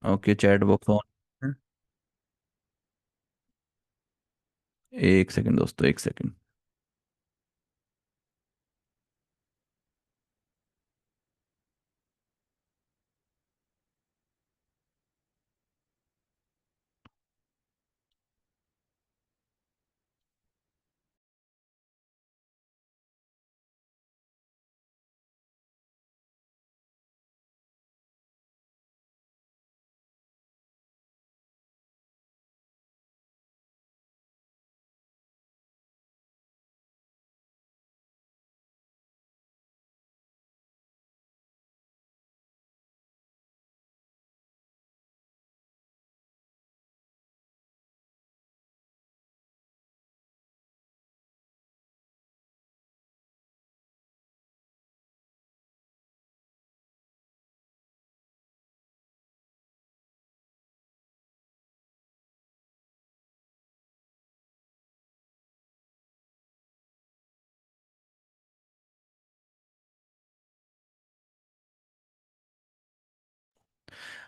Okay, chat box on. एक second दोस्तों, एक सेकंड।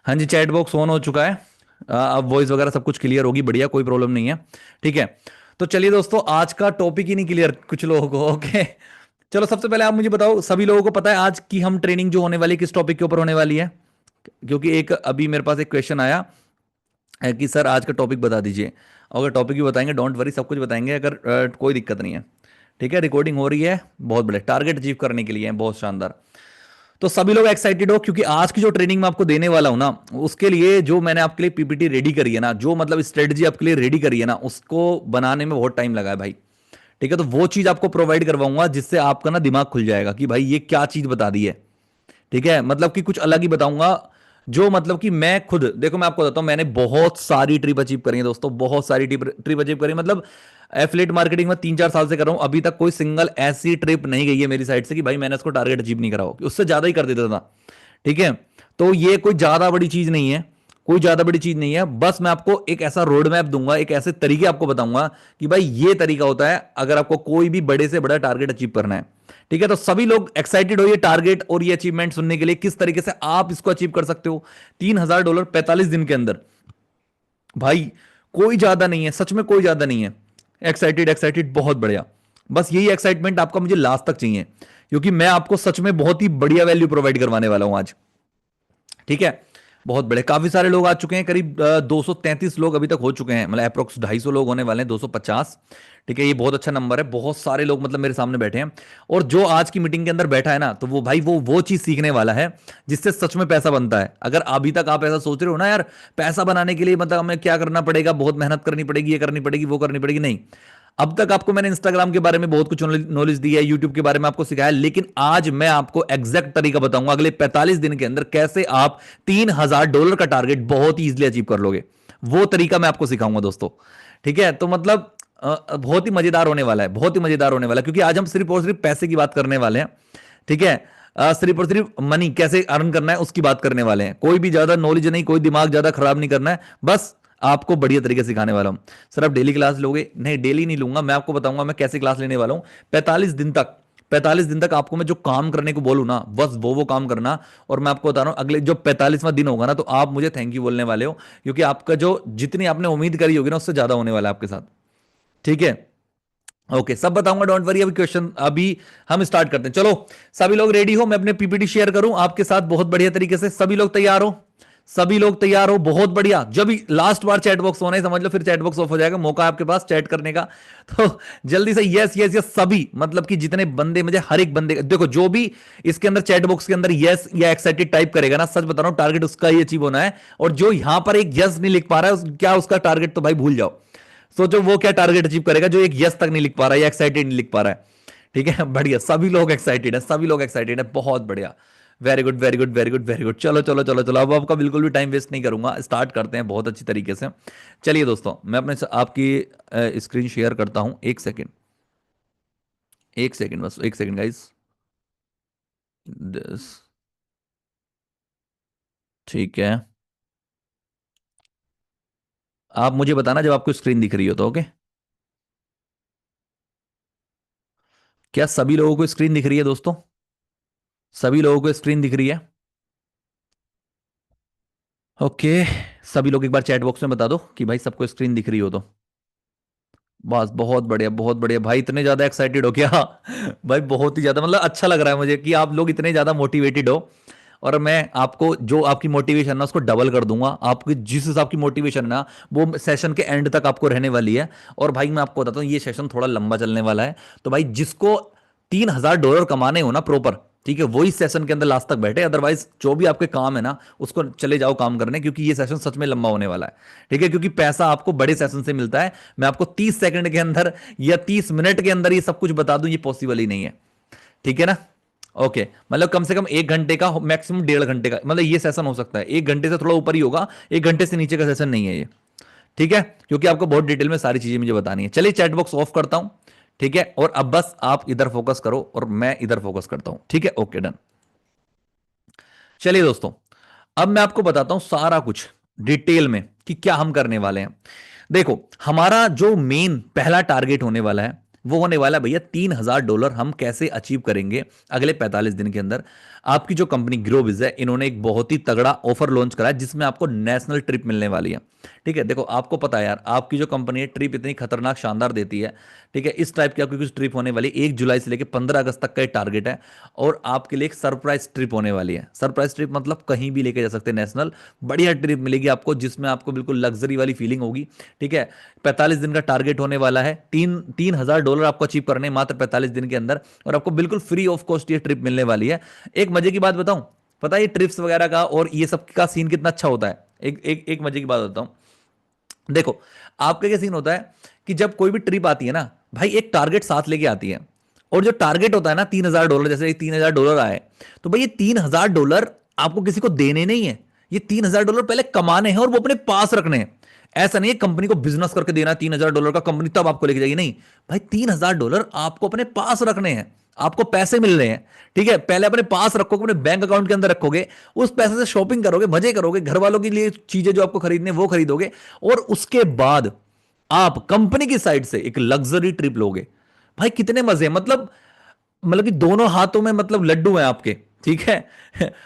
हाँ जी, चैट बॉक्स ऑन हो चुका है। अब वॉइस वगैरह सब कुछ क्लियर होगी, बढ़िया, कोई प्रॉब्लम नहीं है। ठीक है। तो चलिए दोस्तों, आज का टॉपिक ही नहीं क्लियर कुछ लोगों को। ओके। चलो, सबसे पहले आप मुझे बताओ, सभी लोगों को पता है आज की हम ट्रेनिंग जो होने वाली है किस टॉपिक के ऊपर होने वाली है? क्योंकि एक अभी मेरे पास एक क्वेश्चन आया है कि सर आज का टॉपिक बता दीजिए। अगर टॉपिक भी बताएंगे, डोंट वरी, सब कुछ बताएंगे, अगर कोई दिक्कत नहीं है। ठीक है, रिकॉर्डिंग हो रही है, बहुत बड़े टारगेट अचीव करने के लिए है, बहुत शानदार। तो सभी लोग एक्साइटेड हो, क्योंकि आज की जो ट्रेनिंग मैं आपको देने वाला हूं ना, उसके लिए जो मैंने आपके लिए पीपीटी रेडी करी है ना, जो मतलब स्ट्रेटजी आपके लिए रेडी करी है ना, उसको बनाने में बहुत टाइम लगा है भाई। ठीक है, तो वो चीज आपको प्रोवाइड करवाऊंगा जिससे आपका ना दिमाग खुल जाएगा कि भाई ये क्या चीज बता दी है। ठीक है, मतलब कि कुछ अलग ही बताऊंगा। जो मतलब कि मैं खुद देखो, मैं आपको बताता हूं, मैंने बहुत सारी ट्रिप अचीव करी है दोस्तों, बहुत सारी ट्रिप ट्रिप अचीव करी है। मतलब एफिलेट मार्केटिंग में 3-4 साल से कर रहा हूं, अभी तक कोई सिंगल ऐसी ट्रिप नहीं गई है मेरी साइड से कि भाई मैंने उसको टारगेट अचीव नहीं करा हो, उससे ज्यादा ही कर देता था। ठीक है। तो ये कोई ज्यादा बड़ी चीज नहीं है, कोई ज्यादा बड़ी चीज नहीं है। बस मैं आपको एक ऐसा रोड मैप दूंगा, एक ऐसे तरीके आपको बताऊंगा कि भाई ये तरीका होता है अगर आपको कोई भी बड़े से बड़ा टारगेट अचीव करना है। ठीक है, तो सभी लोग एक्साइटेड हो ये टारगेट और ये अचीवमेंट सुनने के लिए, किस तरीके से आप इसको अचीव कर सकते हो। $3,000 45 दिन के अंदर। भाई कोई ज्यादा नहीं है, सच में कोई ज्यादा नहीं है। एक्साइटेड, एक्साइटेड, बहुत बढ़िया। बस यही एक्साइटमेंट आपका मुझे लास्ट तक चाहिए, क्योंकि मैं आपको सच में बहुत ही बढ़िया वैल्यू प्रोवाइड करवाने वाला हूं आज। ठीक है। बहुत बड़े, काफी सारे लोग आ चुके हैं, करीब 233 लोग अभी तक हो चुके हैं, मतलब अप्रोक्स 250 लोग होने वाले हैं, 250। ठीक है, ये बहुत अच्छा नंबर है, बहुत सारे लोग मतलब मेरे सामने बैठे हैं। और जो आज की मीटिंग के अंदर बैठा है ना, तो वो भाई वो चीज सीखने वाला है जिससे सच में पैसा बनता है। अगर अभी तक आप ऐसा सोच रहे हो ना यार, पैसा बनाने के लिए मतलब हमें क्या करना पड़ेगा, बहुत मेहनत करनी पड़ेगी, ये करनी पड़ेगी, वो करनी पड़ेगी, नहीं। अब तक आपको मैंने इंस्टाग्राम के बारे में बहुत कुछ नॉलेज दी है, यूट्यूब के बारे में आपको सिखाया, लेकिन आज मैं आपको एग्जैक्ट तरीका बताऊंगा अगले 45 दिन के अंदर कैसे आप $3,000 का टारगेट बहुत ही इजीली अचीव कर लोगे। वो तरीका मैं आपको सिखाऊंगा दोस्तों। ठीक है, तो मतलब बहुत ही मजेदार होने वाला है, बहुत ही मजेदार होने वाला है, क्योंकि आज हम सिर्फ और सिर्फ पैसे की बात करने वाले हैं। ठीक है। सिर्फ और सिर्फ मनी कैसे अर्न करना है उसकी बात करने वाले हैं, कोई भी ज्यादा नॉलेज नहीं, कोई दिमाग ज्यादा खराब नहीं करना है, बस आपको बढ़िया तरीके से सिखाने वाला हूं। सर आप डेली क्लास लोगे? नहीं, डेली नहीं लूंगा, मैं आपको बताऊंगा मैं कैसे क्लास लेने वाला हूं। 45 दिन तक, 45 दिन तक आपको मैं जो काम करने को बोलूं ना, बस वो काम करना। और मैं आपको बता रहा हूं, अगले जो 45वां दिन होगा ना, तो आप मुझे थैंक यू बोलने वाले हो, क्योंकि आपका जो जितनी आपने उम्मीद करी होगी ना, उससे ज्यादा होने वाला है आपके साथ। ठीक है। ओके, सब बताऊंगा, डोंट वरी। अभी क्वेश्चन, अभी हम स्टार्ट करते हैं, चलो। सभी लोग रेडी हो? मैं अपने पीपीटी शेयर करूं आपके साथ बहुत बढ़िया तरीके से, सभी लोग तैयार हो? सभी लोग तैयार हो? बहुत बढ़िया। जब लास्ट बार चैट बॉक्स होना है, समझ लो फिर चैट बॉक्स ऑफ हो जाएगा, मौका है आपके पास चैट करने का। तो जल्दी से यस यस यस सभी, मतलब कि जितने बंदे, मुझे हर एक बंदे देखो, जो भी इसके अंदर चैट बॉक्स के अंदर यस या एक्साइटेड टाइप करेगा ना, सच बता रहा हूं टारगेट उसका ही अचीव होना है। और जो यहां पर एक यस नहीं लिख पा रहा है, क्या उसका टारगेट, तो भाई भूल जाओ। सोचो वो क्या टारगेट अचीव करेगा जो एक यस तक नहीं लिख पा रहा है या एक्साइटेड नहीं लिख पा रहा है। ठीक है, बढ़िया, सभी लोग एक्साइटेड है, सभी लोग एक्साइटेड है, बहुत बढ़िया। Very good, very good, very good, very good. चलो चलो चलो चलो, अब आपका बिल्कुल भी टाइम वेस्ट नहीं करूंगा, स्टार्ट करते हैं बहुत अच्छी तरीके से। चलिए दोस्तों, मैं अपने आपकी स्क्रीन शेयर करता हूं, एक सेकेंड। एक सेकेंड, बस एक सेकेंड गाइस। दिस। ठीक है। आप मुझे बताना जब आपको स्क्रीन दिख रही हो, तो ओके। क्या सभी लोगों को स्क्रीन दिख रही है दोस्तों? सभी लोगों को स्क्रीन दिख रही है? ओके, सभी लोग एक बार चैट बॉक्स में बता दो कि भाई सबको स्क्रीन दिख रही हो तो। बस बहुत बढ़िया, बहुत बढ़िया भाई, इतने ज्यादा एक्साइटेड हो क्या? भाई बहुत ही ज्यादा, मतलब अच्छा लग रहा है मुझे कि आप लोग इतने ज्यादा मोटिवेटेड हो। और मैं आपको जो आपकी मोटिवेशन है ना उसको डबल कर दूंगा। आपकी जिस हिसाब की मोटिवेशन है ना वो सेशन के एंड तक आपको रहने वाली है। और भाई मैं आपको बताता हूँ ये सेशन थोड़ा लंबा चलने वाला है। तो भाई जिसको $3,000 कमाने हो ना प्रॉपर, ठीक है, वही सेशन के अंदर लास्ट तक बैठे। अदरवाइज जो भी आपके काम है ना उसको चले जाओ काम करने, क्योंकि ये सेशन सच में लंबा होने वाला है। ठीक है, क्योंकि पैसा आपको बड़े सेशन से मिलता है। मैं आपको 30 सेकंड के अंदर या 30 मिनट के अंदर ये सब कुछ बता दूं, ये पॉसिबल ही नहीं है। ठीक है ना? ओके, मतलब कम से कम 1 घंटे का, मैक्सिमम 1.5 घंटे का, मतलब ये सेशन हो सकता है। 1 घंटे से थोड़ा ऊपर ही होगा, 1 घंटे से नीचे का सेशन नहीं है ये। ठीक है, क्योंकि आपको बहुत डिटेल में सारी चीजें मुझे बतानी है। चलिए चैट बॉक्स ऑफ करता हूं। ठीक है, और अब बस आप इधर फोकस करो और मैं इधर फोकस करता हूं। ठीक है, ओके डन। चलिए दोस्तों, अब मैं आपको बताता हूं सारा कुछ डिटेल में कि क्या हम करने वाले हैं। देखो, हमारा जो मेन पहला टारगेट होने वाला है वो होने वाला है भैया $3,000 हम कैसे अचीव करेंगे अगले 45 दिन के अंदर। आपकी जो कंपनी ग्रोविज है, इन्होंने एक बहुत ही तगड़ा ऑफर लॉन्च करा है जिसमें आपको नेशनल ट्रिप मिलने वाली है। ठीक है, देखो आपको पता है यार, आपकी जो कंपनी है ट्रिप इतनी खतरनाक शानदार देती है। ठीक है, इस टाइप की आपकी कुछ ट्रिप होने वाली है 1 जुलाई से लेकर 15 अगस्त तक का टारगेट है। और आपके लिए एक सरप्राइज ट्रिप होने वाली है। सरप्राइज ट्रिप मतलब कहीं भी लेके जा सकते हैं, नेशनल बढ़िया ट्रिप मिलेगी आपको जिसमें आपको बिल्कुल लग्जरी वाली फीलिंग होगी। ठीक है, 45 दिन का टारगेट होने वाला है। तीन तीन हजार डॉलर आपको अचीव करने हैं मात्र 45 दिन के अंदर, और आपको बिल्कुल फ्री ऑफ कॉस्ट ये ट्रिप मिलने वाली है। एक मजे की बात बताऊं, पता है ये ट्रिप्स वगैरह का और ये सब का सीन कितना अच्छा होता है? एक मजे की बात बताऊं। देखो, आपका क्या सीन होता है कि जब कोई भी ट्रिप आती है ना भाई, एक टारगेट साथ लेके आती है। और जो टारगेट होता है ना $3,000, जैसे $3,000 आए, तो भाई ये $3,000 आपको किसी को देने नहीं है। ये $3,000 पहले कमाने हैं और वो अपने पास रखने हैं। ऐसा नहीं है कंपनी को बिजनेस करके देना $3,000 का, कंपनी तब आपको लेके जाएगी, नहीं। भाई $3,000 आपको अपने पास रखने हैं, आपको पैसे मिल रहे हैं। ठीक है, पहले अपने पास रखोगे, अपने बैंक अकाउंट के अंदर रखोगे। उस पैसे से शॉपिंग करोगे, मजे करोगे, घर वालों के लिए चीजें जो आपको खरीदने वो खरीदोगे। और उसके बाद आप कंपनी की साइड से एक लग्जरी ट्रिप लोगे। भाई कितने मजे, मतलब कि दोनों हाथों में मतलब लड्डू हैं आपके। ठीक है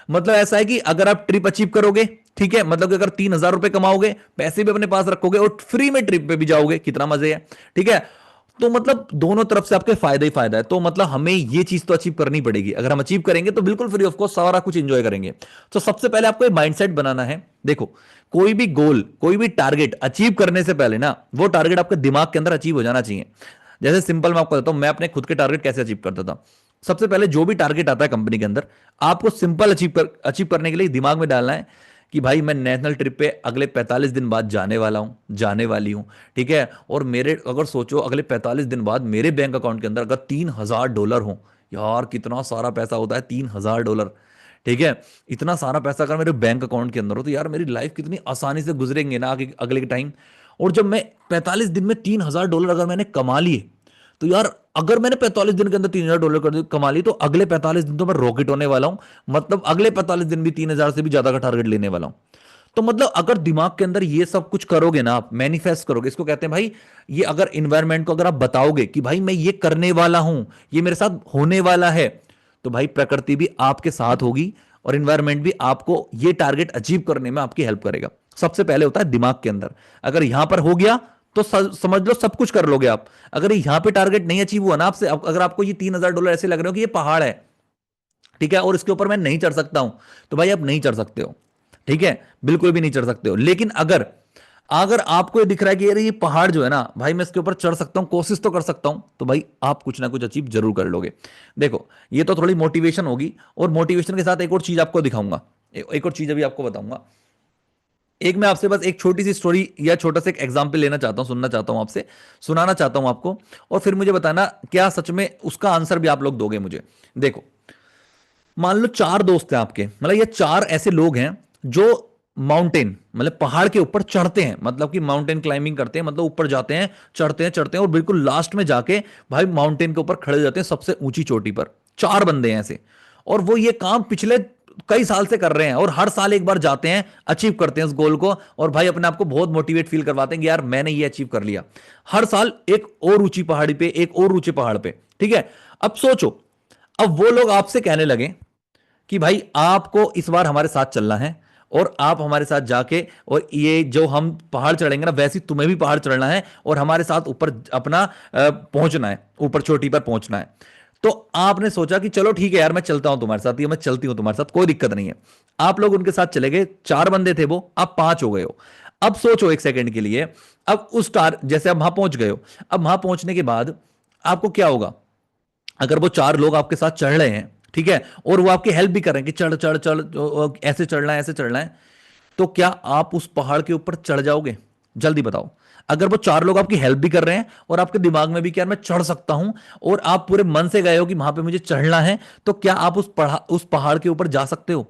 मतलब ऐसा है कि अगर आप ट्रिप अचीव करोगे, ठीक है, मतलब कि अगर $3,000 कमाओगे, पैसे भी अपने पास रखोगे और फ्री में ट्रिप पे भी जाओगे, कितना मजे है। ठीक है, तो मतलब दोनों तरफ से आपके फायदा ही फायदा है। तो मतलब हमें ये चीज तो अचीव करनी पड़ेगी। अगर हम अचीव करेंगे तो बिल्कुल फ्री ऑफ कॉस्ट सारा कुछ एंजॉय करेंगे। तो सबसे पहले आपको एक माइंडसेट बनाना है। देखो, कोई भी गोल, कोई भी टारगेट अचीव करने से पहले ना वो टारगेट आपके दिमाग के अंदर अचीव हो जाना चाहिए। जैसे सिंपल मैं आपको बताता हूं, मैं अपने खुद के टारगेट कैसे अचीव करता था। सबसे पहले जो भी टारगेट आता है कंपनी के अंदर, आपको सिंपल अचीव करने के लिए दिमाग में डालना है कि भाई मैं नेशनल ट्रिप पे अगले 45 दिन बाद जाने वाला हूं, जाने वाली हूं। ठीक है, और मेरे अगर सोचो अगले 45 दिन बाद मेरे बैंक अकाउंट के अंदर अगर $3,000 हो, यार कितना सारा पैसा होता है $3,000। ठीक है, इतना सारा पैसा अगर मेरे बैंक अकाउंट के अंदर हो तो यार मेरी लाइफ कितनी आसानी से गुजरेंगे ना आगे अगले के टाइम। और जब मैं 45 दिन में $3,000 अगर मैंने कमा लिए, तो यार अगर मैंने 45 दिन के अंदर $3,000 कमा ली तो अगले 45 दिन तो मैं रॉकेट होने वाला हूं। मतलब अगले 45 दिन भी 3,000 से भी ज्यादा का टारगेट लेने वाला हूं। तो मतलब अगर दिमाग के अंदर ये सब कुछ करोगे ना, आप मैनिफेस्ट करोगे, इसको कहते हैं भाई, ये अगर इन्वायरमेंट को अगर आप बताओगे कि भाई मैं ये करने वाला हूं, ये मेरे साथ होने वाला है, तो भाई प्रकृति भी आपके साथ होगी और इन्वायरमेंट भी आपको ये टारगेट अचीव करने में आपकी हेल्प करेगा। सबसे पहले होता है दिमाग के अंदर। अगर यहां पर हो गया तो समझ लो सब कुछ कर लोगे आप। अगर यहां पे टारगेट नहीं अचीव हुआ ना आपसे, अगर आपको ये $3,000 ऐसे लग रहे हो कि ये पहाड़ है, ठीक है, और इसके ऊपर मैं नहीं चढ़ सकता हूं, तो भाई आप नहीं चढ़ सकते हो। ठीक है, बिल्कुल भी नहीं चढ़ सकते हो। लेकिन अगर अगर आपको ये दिख रहा है कि यार ये पहाड़ जो है ना भाई मैं इसके ऊपर चढ़ सकता हूं, कोशिश तो कर सकता हूं, तो भाई आप कुछ ना कुछ अचीव जरूर कर लोगे। देखो, ये तो थोड़ी मोटिवेशन होगी, और मोटिवेशन के साथ एक और चीज आपको दिखाऊंगा, एक और चीज अभी आपको बताऊंगा। एक मैं आपसे बस एक छोटी सी स्टोरी या छोटा सा एक एग्जाम्पल लेना चाहता हूं, सुनना चाहता हूं आपसे, सुनाना चाहता हूं आपको, और फिर मुझे बताना क्या सच में उसका आंसर भी आप लोग दोगे मुझे। देखो, मान लो 4 दोस्त हैं आपके, मतलब ये 4 ऐसे लोग हैं जो माउंटेन मतलब पहाड़ के ऊपर चढ़ते हैं, मतलब कि माउंटेन क्लाइंबिंग करते हैं, मतलब ऊपर जाते हैं, चढ़ते हैं और बिल्कुल लास्ट में जाके भाई माउंटेन के ऊपर खड़े हो जाते हैं सबसे ऊंची चोटी पर। 4 बंदे हैं ऐसे, और वो ये काम पिछले कई साल से कर रहे हैं, और हर साल एक बार जाते हैं, अचीव करते हैं उस गोल को, और भाई अपने आप को बहुत मोटिवेट फील करवाते हैं कि यार मैंने ये अचीव कर लिया। हर साल एक और ऊंची पहाड़ी पे, एक और ऊंचे पहाड़ पे। ठीक है, अब सोचो, अब वो लोग आपसे कहने लगे कि भाई आपको इस बार हमारे साथ चलना है, और आप हमारे साथ जाके, और ये जो हम पहाड़ चढ़ेंगे ना, वैसे ही तुम्हें भी पहाड़ चढ़ना है और हमारे साथ ऊपर अपना पहुंचना है, ऊपर चोटी पर पहुंचना है। तो आपने सोचा कि चलो ठीक है यार, मैं चलता हूं तुम्हारे साथ, या मैं चलती हूं तुम्हारे साथ, कोई दिक्कत नहीं है। आप लोग उनके साथ चले गए, 4 बंदे थे वो, आप 5 हो गए हो। अब सोचो एक सेकंड के लिए, अब उस जैसे अब वहां पहुंच गए हो, अब वहां पहुंचने के बाद आपको क्या होगा? अगर वो 4 लोग आपके साथ चढ़ रहे हैं, ठीक है, और वो आपकी हेल्प भी कर रहे हैं कि चढ़ चढ़ चढ़, ऐसे चढ़ना है, ऐसे चढ़ना है, तो क्या आप उस पहाड़ के ऊपर चढ़ जाओगे? जल्दी बताओ। अगर वो 4 लोग आपकी हेल्प भी कर रहे हैं और आपके दिमाग में भी कि यार मैं चढ़ सकता हूं, और आप पूरे मन से गए हो कि वहां पे मुझे चढ़ना है, तो क्या आप उस पहाड़ के ऊपर जा सकते हो?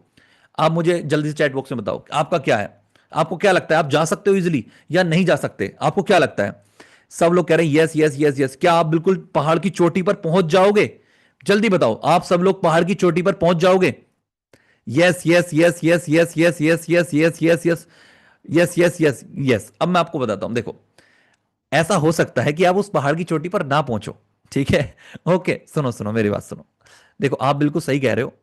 आप मुझे जल्दी से चैट बॉक्स में बताओ, आपका क्या है? आपको क्या लगता है, आप जा सकते हो इजिली या नहीं जा सकते? आपको क्या लगता है? सब लोग कह रहे हैं यस यस यस यस। क्या आप बिल्कुल पहाड़ की चोटी पर पहुंच जाओगे? जल्दी बताओ, आप सब लोग पहाड़ की चोटी पर पहुंच जाओगे? Yes yes yes yes yes yes yes yes yes yes yes yes yes yes yes. अब मैं आपको बताता हूं, देखो, ऐसा हो सकता है कि आप उस पहाड़ की चोटी पर ना पहुंचो, ठीक है। ओके, सुनो सुनो मेरी बात सुनो। देखो, आप बिल्कुल सही कह रहे हो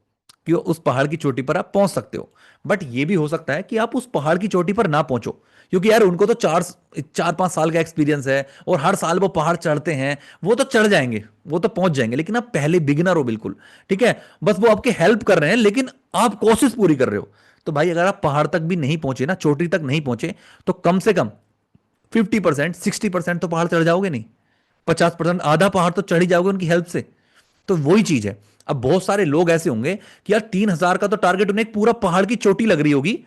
कि उस पहाड़ की चोटी पर आप पहुंच सकते हो, बट ये भी हो सकता है कि आप उस पहाड़ की चोटी पर ना पहुंचो, क्योंकि यार उनको तो 4-5 साल का एक्सपीरियंस है और हर साल वो पहाड़ चढ़ते हैं। वो तो चढ़ जाएंगे, वो तो पहुंच जाएंगे, लेकिन आप पहले बिगिनर हो बिल्कुल, ठीक है। बस वो आपकी हेल्प कर रहे हैं, लेकिन आप कोशिश पूरी कर रहे हो। तो भाई, अगर आप पहाड़ तक भी नहीं पहुंचे ना, चोटी तक नहीं पहुंचे, तो कम से कम 50%, 60% तो पहाड़ चढ़ जाओगे नहीं, 50%, आधा पहाड़ तो चढ़ ही जाओगे उनकी हेल्प से। तो वही चीज है। अब बहुत सारे लोग ऐसे होंगे कि यार 3,000 का तो टारगेट, उन्हें एक पूरा पहाड़ की चोटी लग रही होगी,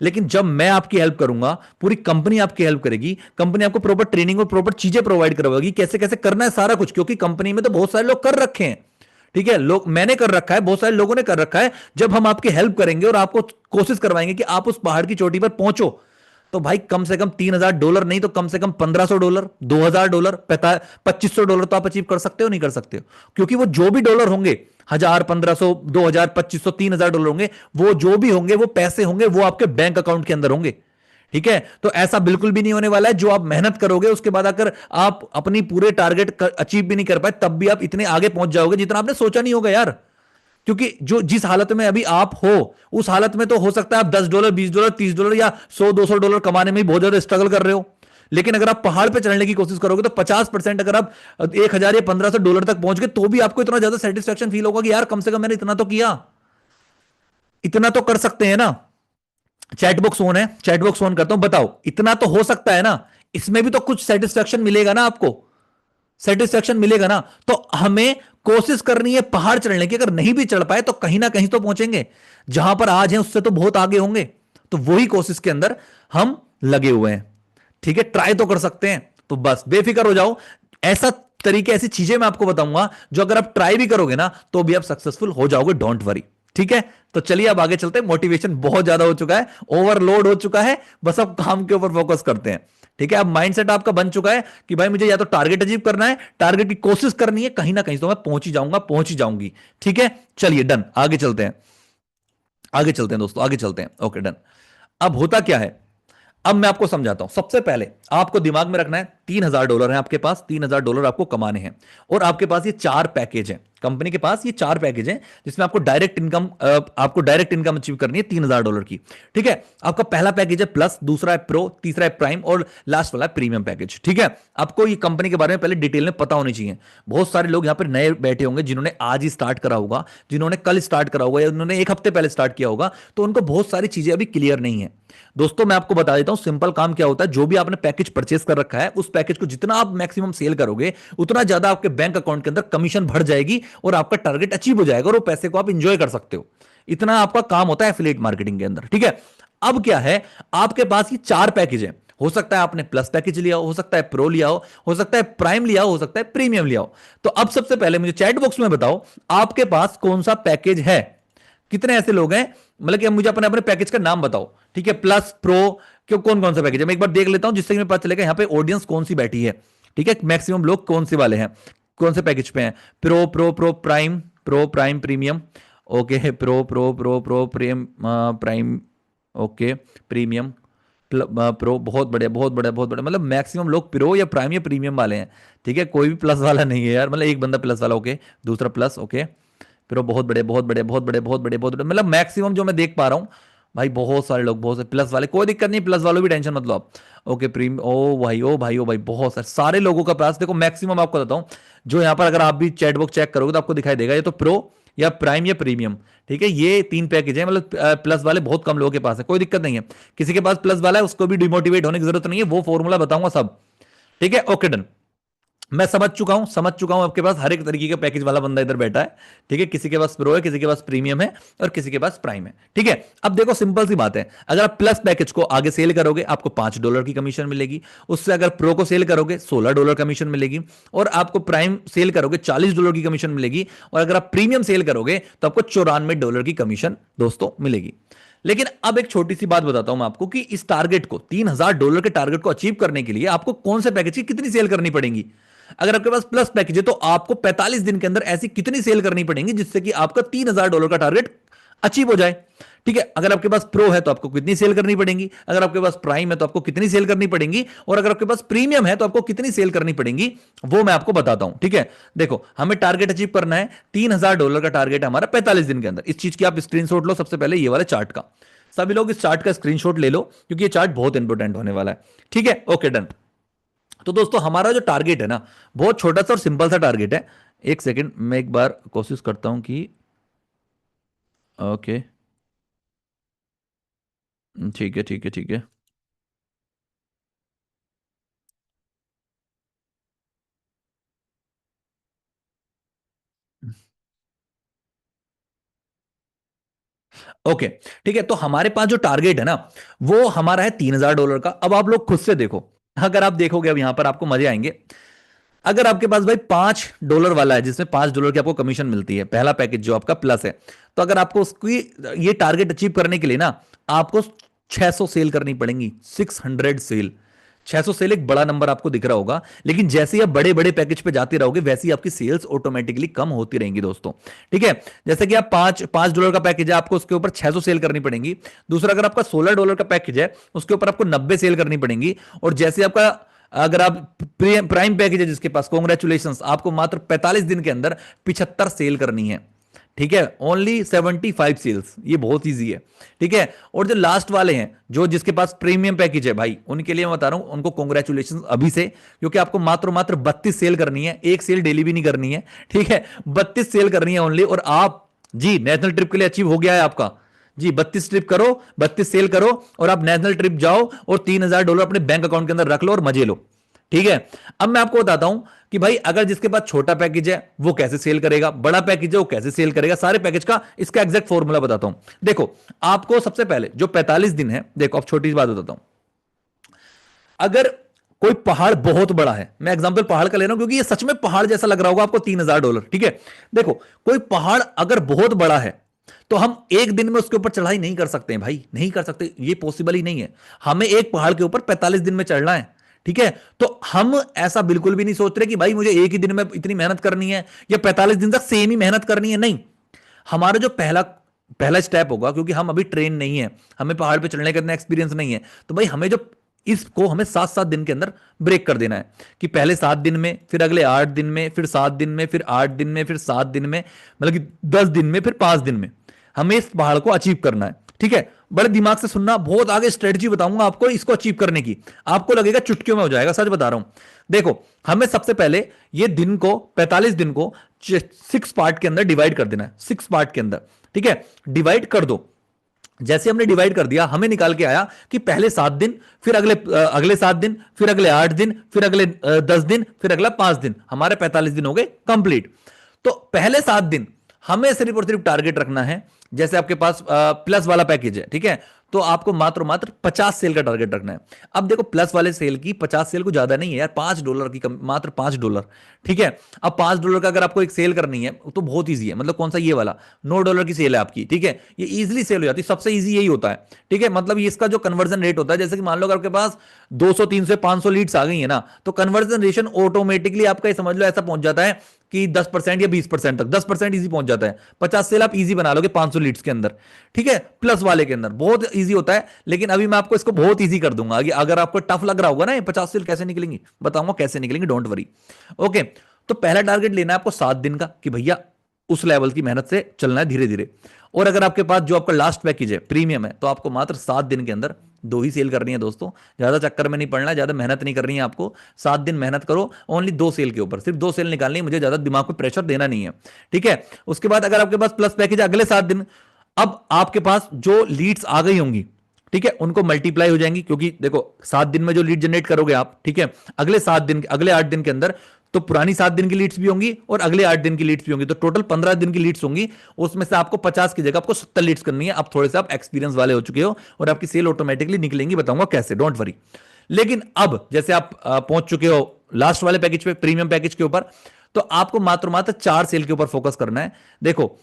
लेकिन जब मैं आपकी हेल्प करूंगा, पूरी कंपनी आपकी हेल्प करेगी, कंपनी आपको प्रॉपर ट्रेनिंग और प्रॉपर चीजें प्रोवाइड करवाएगी, कैसे कैसे करना है सारा कुछ, क्योंकि कंपनी में तो बहुत सारे लोग कर रखे हैं, ठीक है। लोग, मैंने कर रखा है, बहुत सारे लोगों ने कर रखा है। जब हम आपकी हेल्प करेंगे और आपको कोशिश करवाएंगे कि आप उस पहाड़ की चोटी पर पहुंचो, तो भाई कम से कम $3,000 नहीं तो कम से कम $1,500, $2,000, $2,500 तो आप अचीव कर सकते हो, नहीं कर सकते हो? क्योंकि वो जो भी डॉलर होंगे, 1,000, 1,500, 2,000, 2,500, $3,000 होंगे, वो जो भी होंगे, वो पैसे होंगे, वो आपके बैंक अकाउंट के अंदर होंगे, ठीक है। तो ऐसा बिल्कुल भी नहीं होने वाला है, जो आप मेहनत करोगे उसके बाद अगर आप अपनी पूरे टारगेट अचीव भी नहीं कर पाए, तब भी आप इतने आगे पहुंच जाओगे जितना आपने सोचा नहीं होगा यार। क्योंकि जो जिस हालत में अभी आप हो, उस हालत में तो हो सकता है आप $10, $20, $30 या 100-200 डॉलर कमाने में भी बहुत ज्यादा स्ट्रगल कर रहे हो। लेकिन अगर आप पहाड़ पे चढ़ने की कोशिश करोगे, तो 50%, अगर आप 1,000 या $1,500 तक पहुंच गए, तो भी आपको इतना ज्यादा सेटिस्फेक्शन फील होगा कि यार कम से कम मैंने इतना तो किया, इतना तो कर सकते हैं ना। चैट बॉक्स ऑन है, चैट बॉक्स ऑन करता हूं, बताओ, इतना तो हो सकता है ना। इसमें भी तो कुछ सेटिस्फेक्शन मिलेगा ना आपको, सेटिस्फेक्शन मिलेगा ना। तो हमें कोशिश करनी है पहाड़ चढ़ने की। अगर नहीं भी चढ़ पाए तो कहीं ना कहीं तो पहुंचेंगे, जहां पर आज हैं उससे तो बहुत आगे होंगे। तो वही कोशिश के अंदर हम लगे हुए हैं, ठीक है। ट्राई तो कर सकते हैं, तो बस बेफिक्र हो जाओ। ऐसा तरीके, ऐसी चीजें मैं आपको बताऊंगा जो अगर आप ट्राई भी करोगे ना, तो भी आप सक्सेसफुल हो जाओगे, डोंट वरी, ठीक है। तो चलिए अब आगे चलते हैं। मोटिवेशन बहुत ज्यादा हो चुका है, ओवरलोड हो चुका है, बस अब काम के ऊपर फोकस करते हैं, ठीक है। अब माइंडसेट आपका बन चुका है कि भाई मुझे या तो टारगेट अचीव करना है, टारगेट की कोशिश करनी है, कहीं ना कहीं तो मैं पहुंच ही जाऊंगा, पहुंच ही जाऊंगी, ठीक है। चलिए डन, आगे चलते हैं, आगे चलते हैं दोस्तों, आगे चलते हैं। Okay done. अब होता क्या है, अब मैं आपको समझाता हूं। सबसे पहले आपको दिमाग में रखना है, $3,000 है आपके पास, $3,000 आपको कमाने हैं, और आपके पास ये 4 पैकेज हैं। कंपनी के पास ये 4 पैकेज हैं, जिसमें आपको डायरेक्ट इनकम अचीव करनी है $3,000 की, ठीक है। आपका पहला पैकेज है प्लस, दूसरा है प्रो, तीसरा है प्राइम, और लास्ट वाला है प्रीमियम पैकेज, ठीक है। आपको ये कंपनी के बारे में पहले डिटेल में पता होनी चाहिए। बहुत सारे लोग यहां पर नए बैठे होंगे, जिन्होंने आज ही स्टार्ट करा होगा, जिन्होंने कल स्टार्ट करा होगा, या उन्होंने एक हफ्ते पहले स्टार्ट किया होगा, तो उनको बहुत सारी चीजें अभी क्लियर नहीं है। दोस्तों मैं आपको बता देता हूं, सिंपल काम क्या होता है। जो भी आपने पैकेज परचेस कर रखा है, उस पैकेज को जितना आप मैक्सिमम सेल करोगे, उतना ज्यादा आपके बैंक अकाउंट के अंदर कमीशन बढ़ जाएगी, और आपका टारगेट अचीव हो जाएगा, और वो पैसे को आप इंजॉय कर सकते हो। इतना आपका काम होता है एफिलिएट मार्केटिंग के अंदर, ठीक है। अब क्या है, आपके पास ये 4 पैकेज है। हो सकता है आपने प्लस पैकेज लिया हो सकता है प्रो लिया हो सकता है प्राइम लिया हो सकता है प्रीमियम लिया हो। तो अब सबसे पहले मुझे चैट बॉक्स में बताओ, आपके पास कौन सा पैकेज है? कितने ऐसे लोग हैं, मतलब कि मुझे अपने अपने पैकेज का नाम बताओ, ठीक है। प्लस प्रो, क्यों, कौन कौन सा पैकेज है, मैं एक बार देख लेता हूं, जिससे कि मैं पता चलेगा यहाँ पे ऑडियंस कौन सी बैठी है, ठीक है। मैक्सिमम लोग कौन से वाले हैं, कौन से पैकेज पे हैं? Pro pro pro prime, pro prime premium, okay, pro pro pro pro prim prime, okay, premium, pro, बहुत बढ़िया बहुत बढ़िया बहुत बढ़िया। मतलब मैक्सिमम लोग प्रो या प्राइम या प्रीमियम वाले हैं, ठीक है। कोई भी प्लस वाला नहीं है यार, मतलब एक बंदा प्लस वाला, ओके, दूसरा प्लस, ओके, प्रो, बहुत बड़े बहुत बड़े बहुत बड़े बहुत बड़े बहुत बड़े, मतलब मैक्सिमम जो मैं देख पा रहा हूँ भाई बहुत सारे लोग, बहुत सारे प्लस वाले, कोई दिक्कत नहीं, प्लस वालों भी टेंशन मत लो आप। ओके प्रीम, ओ भाई ओ भाई ओ भाई, बहुत सारे सारे लोगों का पास देखो, मैक्सिमम आपको बताता हूँ, जो यहाँ पर अगर आप भी चैट बॉक्स चेक करोगे तो आपको दिखाई देगा, ये तो प्रो या प्राइम या प्रीमियम, ठीक है, ये तीन पैकेज है, मतलब प्लस वाले बहुत कम लोगों के पास है, कोई दिक्कत नहीं है। किसी के पास प्लस वाला है उसको भी डिमोटिवेट होने की जरूरत नहीं है, वो फॉर्मूला बताऊंगा सब, ठीक है। ओके डन, मैं समझ चुका हूं आपके पास हर एक तरीके का पैकेज वाला बंदा इधर बैठा है, ठीक है, किसी के पास प्रो है, किसी के पास प्रीमियम है, और किसी के पास प्राइम है, ठीक है। अब देखो सिंपल सी बात है, अगर आप प्लस पैकेज को आगे सेल करोगे आपको $5 की कमीशन मिलेगी, उससे अगर प्रो को सेल करोगे $16 कमीशन मिलेगी, और आपको प्राइम सेल करोगे $40 की कमीशन मिलेगी, और अगर आप प्रीमियम सेल करोगे तो आपको $94 की कमीशन दोस्तों मिलेगी। लेकिन अब एक छोटी सी बात बताता हूं मैं आपको कि इस टारगेट को, $3000 के टारगेट को अचीव करने के लिए आपको कौन से पैकेज की कितनी सेल करनी पड़ेगी। अगर आपके पास प्लस पैकेज है तो आपको 45 दिन के अंदर ऐसी कितनी सेल करनी पड़ेगी जिससे कि आपका $3000 का टारगेट अचीव हो जाए, ठीक है। अगर आपके पास प्रो है तो आपको कितनी सेल करनी पड़ेगी, अगर आपके पास प्राइम है तो आपको कितनी सेल करनी पड़ेगी, और अगर आपके पास प्रीमियम है तो आपको कितनी सेल करनी पड़ेगी, वो मैं आपको बताता हूं, ठीक है। देखो हमें टारगेट अचीव करना है, $3000 का टारगेट है हमारा 45 दिन के अंदर। इस चीज की आप स्क्रीनशॉट लो सबसे पहले, ये वाले चार्ट का, सभी लोग इस चार्ट का स्क्रीनशॉट ले लो क्योंकि ये चार्ट बहुत इंपॉर्टेंट होने वाला है, ठीक है। Okay done. तो दोस्तों हमारा जो टारगेट है ना, बहुत छोटा सा और सिंपल सा टारगेट है। एक सेकंड मैं एक बार कोशिश करता हूं कि, ओके, ठीक है ठीक है ठीक है। ओके, ठीक है, तो हमारे पास जो टारगेट है ना, वो हमारा है $3000 का। अब आप लोग खुद से देखो, अगर आप देखोगे अब यहां पर आपको मजे आएंगे। अगर आपके पास भाई $5 वाला है जिसमें $5 की आपको कमीशन मिलती है, पहला पैकेज जो आपका प्लस है, तो अगर आपको उसकी ये टारगेट अचीव करने के लिए ना आपको 600 सेल करनी पड़ेंगी, 600 सेल। 600 सेल एक बड़ा नंबर आपको दिख रहा होगा, लेकिन जैसे ही आप बड़े बड़े पैकेज पे जाते रहोगे वैसे ही आपकी सेल्स ऑटोमेटिकली कम होती रहेंगी दोस्तों, ठीक है। जैसे कि आप पांच पांच डॉलर का पैकेज है, आपको उसके ऊपर 600 सेल करनी पड़ेंगी। दूसरा, अगर आपका $16 का पैकेज है उसके ऊपर आपको 90 सेल करनी पड़ेंगी। और जैसे आपका, अगर आप प्राइम पैकेज है जिसके पास, कॉन्ग्रेचुलेशन, आपको मात्र 45 दिन के अंदर 75 सेल करनी है, ठीक है, ओनली 75 सेल्स, ये बहुत इजी है, ठीक है। और जो लास्ट वाले हैं, जो जिसके पास प्रीमियम पैकेज है भाई, उनके लिए मैं बता रहा हूं, उनको कॉन्ग्रेचुलेशन अभी से, क्योंकि आपको मात्र मात्र 32 सेल करनी है, एक सेल डेली भी नहीं करनी है, ठीक है, 32 सेल करनी है ओनली। और आप जी नेशनल ट्रिप के लिए अचीव हो गया है आपका, जी 32 ट्रिप करो, 32 सेल करो, और आप नेशनल ट्रिप जाओ और $3000 अपने बैंक अकाउंट के अंदर रख लो और मजे लो, ठीक है। अब मैं आपको बताता हूं कि भाई अगर जिसके पास छोटा पैकेज है वो कैसे सेल करेगा, बड़ा पैकेज है वो कैसे सेल करेगा, सारे पैकेज का इसका एग्जैक्ट फॉर्मूला बताता हूं। देखो आपको सबसे पहले जो 45 दिन है, देखो अब छोटी सी बात बताता हूं। अगर कोई पहाड़ बहुत बड़ा है, मैं एग्जांपल पहाड़ का ले रहा हूं क्योंकि ये सच में पहाड़ जैसा लग रहा होगा आपको, $3000, ठीक है। देखो कोई पहाड़ अगर बहुत बड़ा है तो हम एक दिन में उसके ऊपर चढ़ाई नहीं कर सकते हैं भाई, नहीं कर सकते, ये पॉसिबल ही नहीं है। हमें एक पहाड़ के ऊपर 45 दिन में चढ़ना है, ठीक है। तो हम ऐसा बिल्कुल भी नहीं सोच रहे कि भाई मुझे एक ही दिन में इतनी मेहनत करनी है या 45 दिन तक सेम ही मेहनत करनी है, नहीं। हमारा जो पहला पहला स्टेप होगा, क्योंकि हम अभी ट्रेन नहीं है, हमें पहाड़ पे चढ़ने का इतना एक्सपीरियंस नहीं है, तो भाई हमें जो इसको हमें 7-7 दिन के अंदर ब्रेक कर देना है, कि पहले 7 दिन में, फिर अगले 8 दिन में, फिर 7 दिन में, फिर 8 दिन में, फिर 7 दिन में, मतलब कि 10 दिन में, फिर 5 दिन में हमें इस पहाड़ को अचीव करना है, ठीक है। बड़े दिमाग से सुनना, बहुत आगे स्ट्रेटजी बताऊंगा आपको इसको अचीव करने की, आपको लगेगा चुटकियों में हो जाएगा, सच बता रहा हूं। देखो हमें सबसे पहले ये दिन को, 45 दिन को 6 पार्ट के अंदर डिवाइड कर देना है, 6 पार्ट के अंदर, ठीक है, डिवाइड कर दो। जैसे हमने डिवाइड कर दिया, हमें निकाल के आया कि पहले 7 दिन, फिर अगले 7 दिन, फिर अगले 8 दिन, फिर अगले 10 दिन, फिर अगला 5 दिन, हमारे 45 दिन हो गए कंप्लीट। तो पहले 7 दिन हमें सिर्फ और सिर्फ टारगेट रखना है, जैसे आपके पास प्लस वाला पैकेज है, ठीक है, तो आपको मात्र मात्र 50 सेल का टारगेट रखना है। अब देखो प्लस वाले सेल की 50 सेल को ज्यादा नहीं है यार, $5 की मात्र $5, ठीक है। अब $5 का अगर आपको एक सेल करनी है तो बहुत ईजी है, मतलब कौन सा, ये वाला $9 की सेल है आपकी, ठीक है, ये इजीली सेल हो जाती है, सबसे ईजी यही होता है, ठीक है। मतलब ये इसका जो कन्वर्जन रेट होता है, जैसे कि मान लो अगर आपके पास 200 300 500 लीड्स आ गई है ना, तो कन्वर्जन रेशन ऑटोमेटिकली आपका ये समझ लो ऐसा पहुंच जाता है कि 10% या 20% तक, 10% इजी पहुंच जाता है। 50 सेल आप इजी बना लोगे 500 लीड्स के अंदर, ठीक है, प्लस वाले के अंदर बहुत इजी होता है। लेकिन अभी मैं आपको इसको बहुत इजी कर दूंगा, अगर आपको टफ लग रहा होगा ना ये 50 सेल कैसे निकलेंगी, बताऊंगा कैसे निकलेंगे, डोंट वरी। ओके, तो पहला टारगेट लेना है आपको 7 दिन का, कि भैया उस लेवल की मेहनत से चलना है धीरे धीरे। और अगर आपके पास जो आपका लास्ट पैकेज है प्रीमियम है, तो आपको मात्र 7 दिन के अंदर 2 ही सेल करनी है दोस्तों। ज्यादा चक्कर में नहीं पड़ना है, ज्यादा मेहनत नहीं करनी है आपको। 7 दिन मेहनत करो ओनली 2 सेल के ऊपर, सिर्फ 2 सेल निकालनी है, मुझे ज्यादा दिमाग पे प्रेशर देना नहीं है। ठीक है। उसके बाद अगर आपके पास प्लस पैकेज है अगले 7 दिन, अब आपके पास जो लीड्स आ गई होंगी, ठीक है, उनको मल्टीप्लाई हो जाएंगी, क्योंकि देखो 7 दिन में जो लीड जनरेट करोगे आप, ठीक है, अगले 7 दिन, अगले 8 दिन के अंदर तो पुरानी 7 दिन की लीड्स भी होंगी और अगले 8 दिन की लीड्स भी होंगी, तो टोटल 15 दिन की लीड्स होंगी। उसमें से आपको 50 की जगह आपको 70 लीड्स करनी है। अब थोड़े से आप एक्सपीरियंस वाले हो चुके हो और आपकी सेल ऑटोमेटिकली निकलेंगी, बताऊंगा कैसे, डोंट वरी। लेकिन अब जैसे आप पहुंच चुके हो लास्ट वाले पैकेज पे, प्रीमियम पैकेज के ऊपर, तो आपको मात्र मात्र 4 सेल के ऊपर फोकस करना है। देखो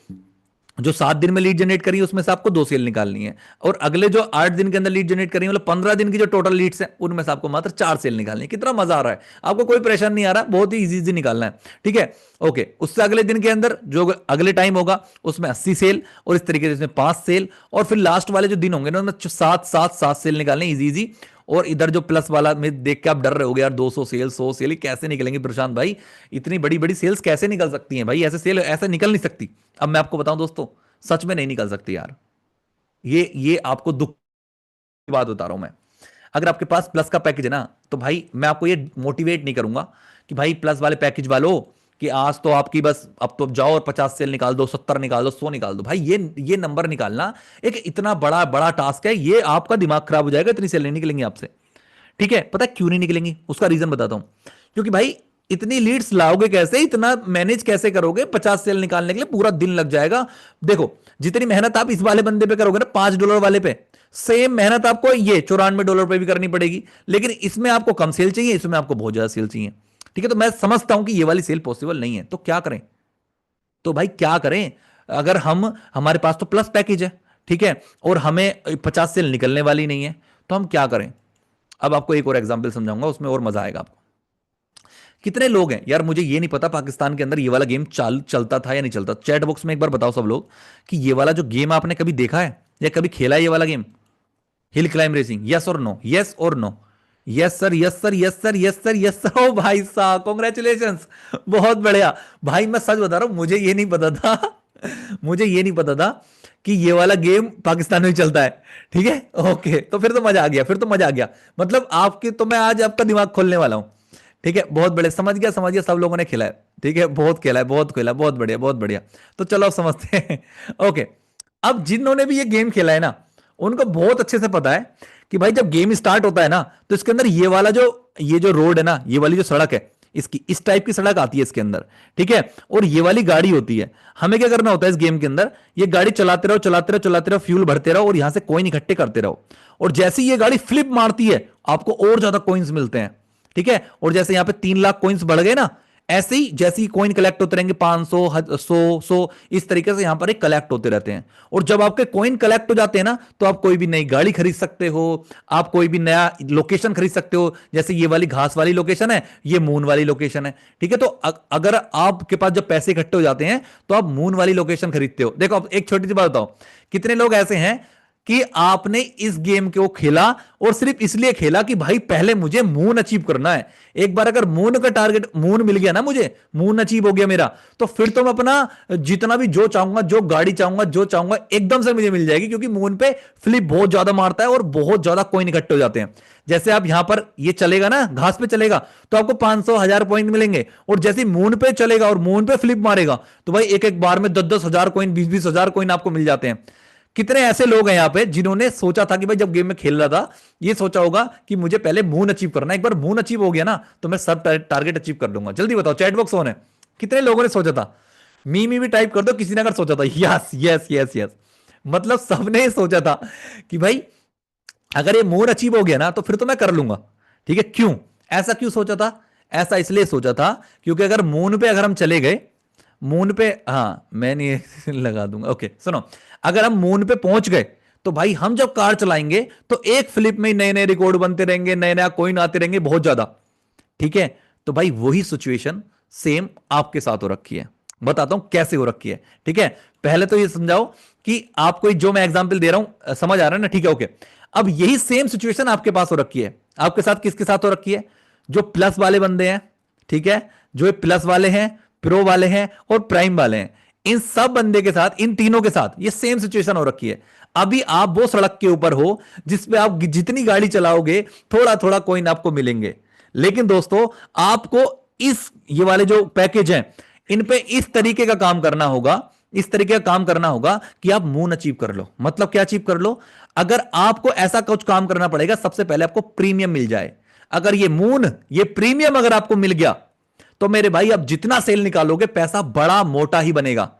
जो 7 दिन में लीड जनरेट करी है उसमें से आपको 2 सेल निकालनी है, और अगले जो 8 दिन के अंदर लीड जनरेट करी है, मतलब 15 दिन की जो टोटल लीड्स है उनमें से आपको मात्र 4 सेल निकालनी है। कितना मजा आ रहा है, आपको कोई प्रेशर नहीं आ रहा, बहुत ही इजी निकालना है। ठीक है, ओके। उससे अगले दिन के अंदर जो अगले टाइम होगा उसमें 80 सेल, और इस तरीके से इसमें 5 सेल, और फिर लास्ट वाले जो दिन होंगे ना उनमें 7 सेल निकालने, इजी इजी। और इधर जो प्लस वाला में देख के आप डर रहे होगे यार, 200 सेल 100 सेल कैसे निकलेंगे प्रशांत भाई, इतनी बड़ी बड़ी सेल्स कैसे निकल सकती हैं भाई, ऐसे सेल ऐसे निकल नहीं सकती। अब मैं आपको बताऊं दोस्तों, सच में नहीं निकल सकती यार। ये आपको दुख की बात बता रहा हूं मैं। अगर आपके पास प्लस का पैकेज है ना, तो भाई मैं आपको ये मोटिवेट नहीं करूंगा कि भाई प्लस वाले पैकेज वालों कि आज तो आपकी बस अब तो जाओ और 50 सेल निकाल दो, 70 निकाल दो, 100 निकाल दो। भाई ये नंबर निकालना एक इतना बड़ा बड़ा टास्क है, ये आपका दिमाग खराब हो जाएगा, इतनी सेल नहीं निकलेंगी आपसे। ठीक है, पता है क्यों नहीं निकलेंगी, उसका रीजन बताता हूं। क्योंकि भाई इतनी लीड्स लाओगे कैसे, इतना मैनेज कैसे करोगे, 50 सेल निकालने के लिए पूरा दिन लग जाएगा। देखो जितनी मेहनत आप इस वाले बंदे पे करोगे ना, $5 वाले पे, सेम मेहनत आपको ये $94 पे भी करनी पड़ेगी। लेकिन इसमें आपको कम सेल चाहिए, इसमें आपको बहुत ज्यादा सेल चाहिए। ठीक है, तो मैं समझता हूं कि ये वाली सेल पॉसिबल नहीं है, तो क्या करें, तो भाई क्या करें। अगर हमारे पास तो प्लस पैकेज है, ठीक है, और हमें 50 सेल निकलने वाली नहीं है, तो हम क्या करें। अब आपको एक और एग्जांपल समझाऊंगा, उसमें और मजा आएगा आपको। कितने लोग हैं यार, मुझे ये नहीं पता पाकिस्तान के अंदर ये वाला गेम चलता था या नहीं चलता। चैट बॉक्स में एक बार बताओ सब लोग कि ये वाला जो गेम आपने कभी देखा है या कभी खेला है ये वाला game, hill climb racing. Yes और नो, यस और no. Yes sir, yes sir, yes sir, yes sir, yes sir. ओ भाई साहब कॉन्ग्रेचुलेशन, बहुत बढ़िया। भाई मैं सच बता रहा हूं, मुझे ये नहीं पता था मुझे ये नहीं पता था कि ये वाला गेम पाकिस्तान में चलता है। ठीक है, ओके, तो फिर तो मजा आ गया, फिर तो मजा आ गया। मतलब आपके तो मैं आज आपका दिमाग खोलने वाला हूं। ठीक है, बहुत बढ़िया, समझ गया समझ गया, सब लोगों ने खेला है। ठीक है, बहुत खेला है, बहुत खेला है, बहुत बढ़िया बहुत बढ़िया। तो चलो अब समझते हैं ओके। अब जिन्होंने भी ये गेम खेला है ना, उनको बहुत अच्छे से पता है कि भाई जब गेम स्टार्ट होता है ना, तो इसके अंदर ये जो रोड है ना, ये वाली जो सड़क है, इसकी इस टाइप की सड़क आती है इसके अंदर। ठीक है, और ये वाली गाड़ी होती है। हमें क्या करना होता है इस गेम के अंदर, ये गाड़ी चलाते रहो चलाते रहो चलाते रहो, फ्यूल भरते रहो, और यहां से कॉइन इकट्ठे करते रहो। और जैसे ही ये गाड़ी फ्लिप मारती है, आपको और ज्यादा कॉइन्स मिलते हैं। ठीक है, और जैसे यहां पे 3 लाख कॉइन्स बढ़ गए ना, ऐसे ही जैसे ही कॉइन कलेक्ट होते रहेंगे, 500 100 इस तरीके से यहां पर एक कलेक्ट होते रहते हैं। और जब आपके कॉइन कलेक्ट हो जाते हैं ना, तो आप कोई भी नई गाड़ी खरीद सकते हो, आप कोई भी नया लोकेशन खरीद सकते हो। जैसे ये वाली घास वाली लोकेशन है, ये मून वाली लोकेशन है। ठीक है, तो अगर आपके पास जब पैसे इकट्ठे हो जाते हैं, तो आप मून वाली लोकेशन खरीदते हो। देखो अब एक छोटी सी बात बताओ, कितने लोग ऐसे हैं कि आपने इस गेम को खेला और सिर्फ इसलिए खेला कि भाई पहले मुझे मून अचीव करना है। एक बार अगर मून का टारगेट, मून मिल गया ना, मुझे मून अचीव हो गया मेरा, तो फिर तो मैं अपना जितना भी जो चाहूंगा, जो गाड़ी चाहूंगा, जो चाहूंगा एकदम से मुझे मिल जाएगी, क्योंकि मून पे फ्लिप बहुत ज्यादा मारता है और बहुत ज्यादा कॉइन इकट्ठे हो जाते हैं। जैसे आप यहां पर ये चलेगा ना, घास पे चलेगा, तो आपको 500 1000 पॉइंट मिलेंगे। और जैसे मून पे चलेगा और मून पे फ्लिप मारेगा, तो भाई एक एक बार में 10-10 हजार कॉइन, 20-20 हजार कॉइन आपको मिल जाते हैं। कितने ऐसे लोग हैं यहां पे जिन्होंने सोचा था कि भाई जब गेम में खेल रहा था, ये सोचा होगा कि मुझे पहले मून अचीव करना है, एक बार मून अचीव हो गया ना, तो मैं सब टारगेट अचीव कर लूंगा। जल्दी बताओ चैट बॉक्स ऑन है, कितने लोगों ने सोचा था। मी भी टाइप कर दो किसी ने अगर सोचा था। यस यस यस यस, मतलब सबने सोचा था कि भाई अगर ये मून अचीव हो गया ना, तो फिर तो मैं कर लूंगा। ठीक है, क्यों ऐसा क्यों सोचा था, ऐसा इसलिए सोचा था क्योंकि अगर मून पे अगर हम चले गए, मून पे, हाँ मैं नहीं लगा दूंगा, ओके सुनो, अगर हम मून पे पहुंच गए, तो भाई हम जब कार चलाएंगे तो एक फ्लिप में नए नए रिकॉर्ड बनते रहेंगे, नए नया कॉइन आते रहेंगे बहुत ज्यादा। ठीक है, तो भाई वही सिचुएशन सेम आपके साथ हो रखी है, बताता हूं कैसे हो रखी है। ठीक है, पहले तो ये समझाओ कि आपको जो मैं एग्जांपल दे रहा हूं समझ आ रहा है ना। ठीक है, ओके। अब यही सेम सिचुएशन आपके पास हो रखी है, आपके साथ किसके साथ हो रखी है, जो प्लस वाले बंदे हैं। ठीक है, जो प्लस वाले हैं, प्रो वाले हैं और प्राइम वाले हैं, इन सब बंदे के साथ, इन तीनों के साथ ये सेम सिचुएशन हो रखी है। अभी आप वो सड़क के ऊपर हो जिसपे आप जितनी गाड़ी चलाओगे थोड़ा थोड़ा कॉइन आपको मिलेंगे। लेकिन दोस्तों आपको इस ये वाले जो पैकेज हैं इन पे इस तरीके का काम करना होगा, इस तरीके का काम करना होगा कि आप मून अचीव कर लो। मतलब क्या अचीव कर लो? अगर आपको ऐसा कुछ काम करना पड़ेगा, सबसे पहले आपको प्रीमियम मिल जाए। अगर ये मून, ये प्रीमियम अगर आपको मिल गया तो मेरे भाई आप जितना सेल निकालोगे पैसा बड़ा मोटा ही बनेगा।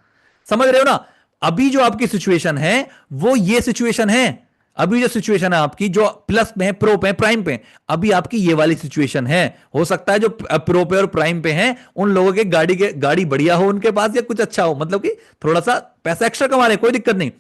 समझ रहे हो ना? अभी जो आपकी सिचुएशन है वो ये सिचुएशन है। अभी जो सिचुएशन है आपकी, जो प्लस पे है, प्रो पे है, प्राइम पे, अभी आपकी ये वाली सिचुएशन है। हो सकता है जो प्रो पे और प्राइम पे हैं उन लोगों के गाड़ी बढ़िया हो उनके पास, या कुछ अच्छा हो, मतलब कि थोड़ा सा पैसा एक्स्ट्रा कमा रहे, कोई दिक्कत नहीं।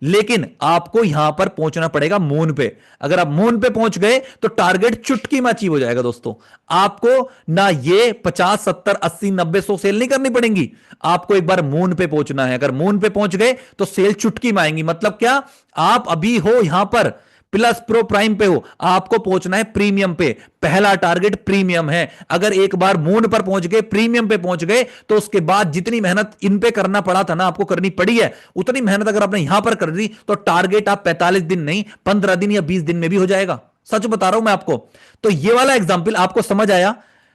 लेकिन आपको यहां पर पहुंचना पड़ेगा मून पे। अगर आप मून पे पहुंच गए तो टारगेट चुटकी में अचीव हो जाएगा दोस्तों। आपको ना ये 50 70 80 90 100 सेल नहीं करनी पड़ेंगी, आपको एक बार मून पे पहुंचना है। अगर मून पे पहुंच गए तो सेल चुटकी में आएंगी। मतलब क्या? आप अभी हो यहां पर प्लस प्रो प्राइम पे हो, आपको पहुंचना है प्रीमियम पे। पहला टारगेट प्रीमियम है। अगर एक बार मून पर पहुंच गए, प्रीमियम पे पहुंच गए, तो उसके बाद जितनी मेहनत इन पे करना पड़ा था ना, आपको करनी पड़ी है, उतनी मेहनत अगर आपने यहां पर कर दी तो टारगेट आप 45 दिन नहीं 15 दिन या 20 दिन में भी हो जाएगा। सच बता रहा हूं मैं आपको। तो ये वाला एग्जाम्पल आपको समझ आया?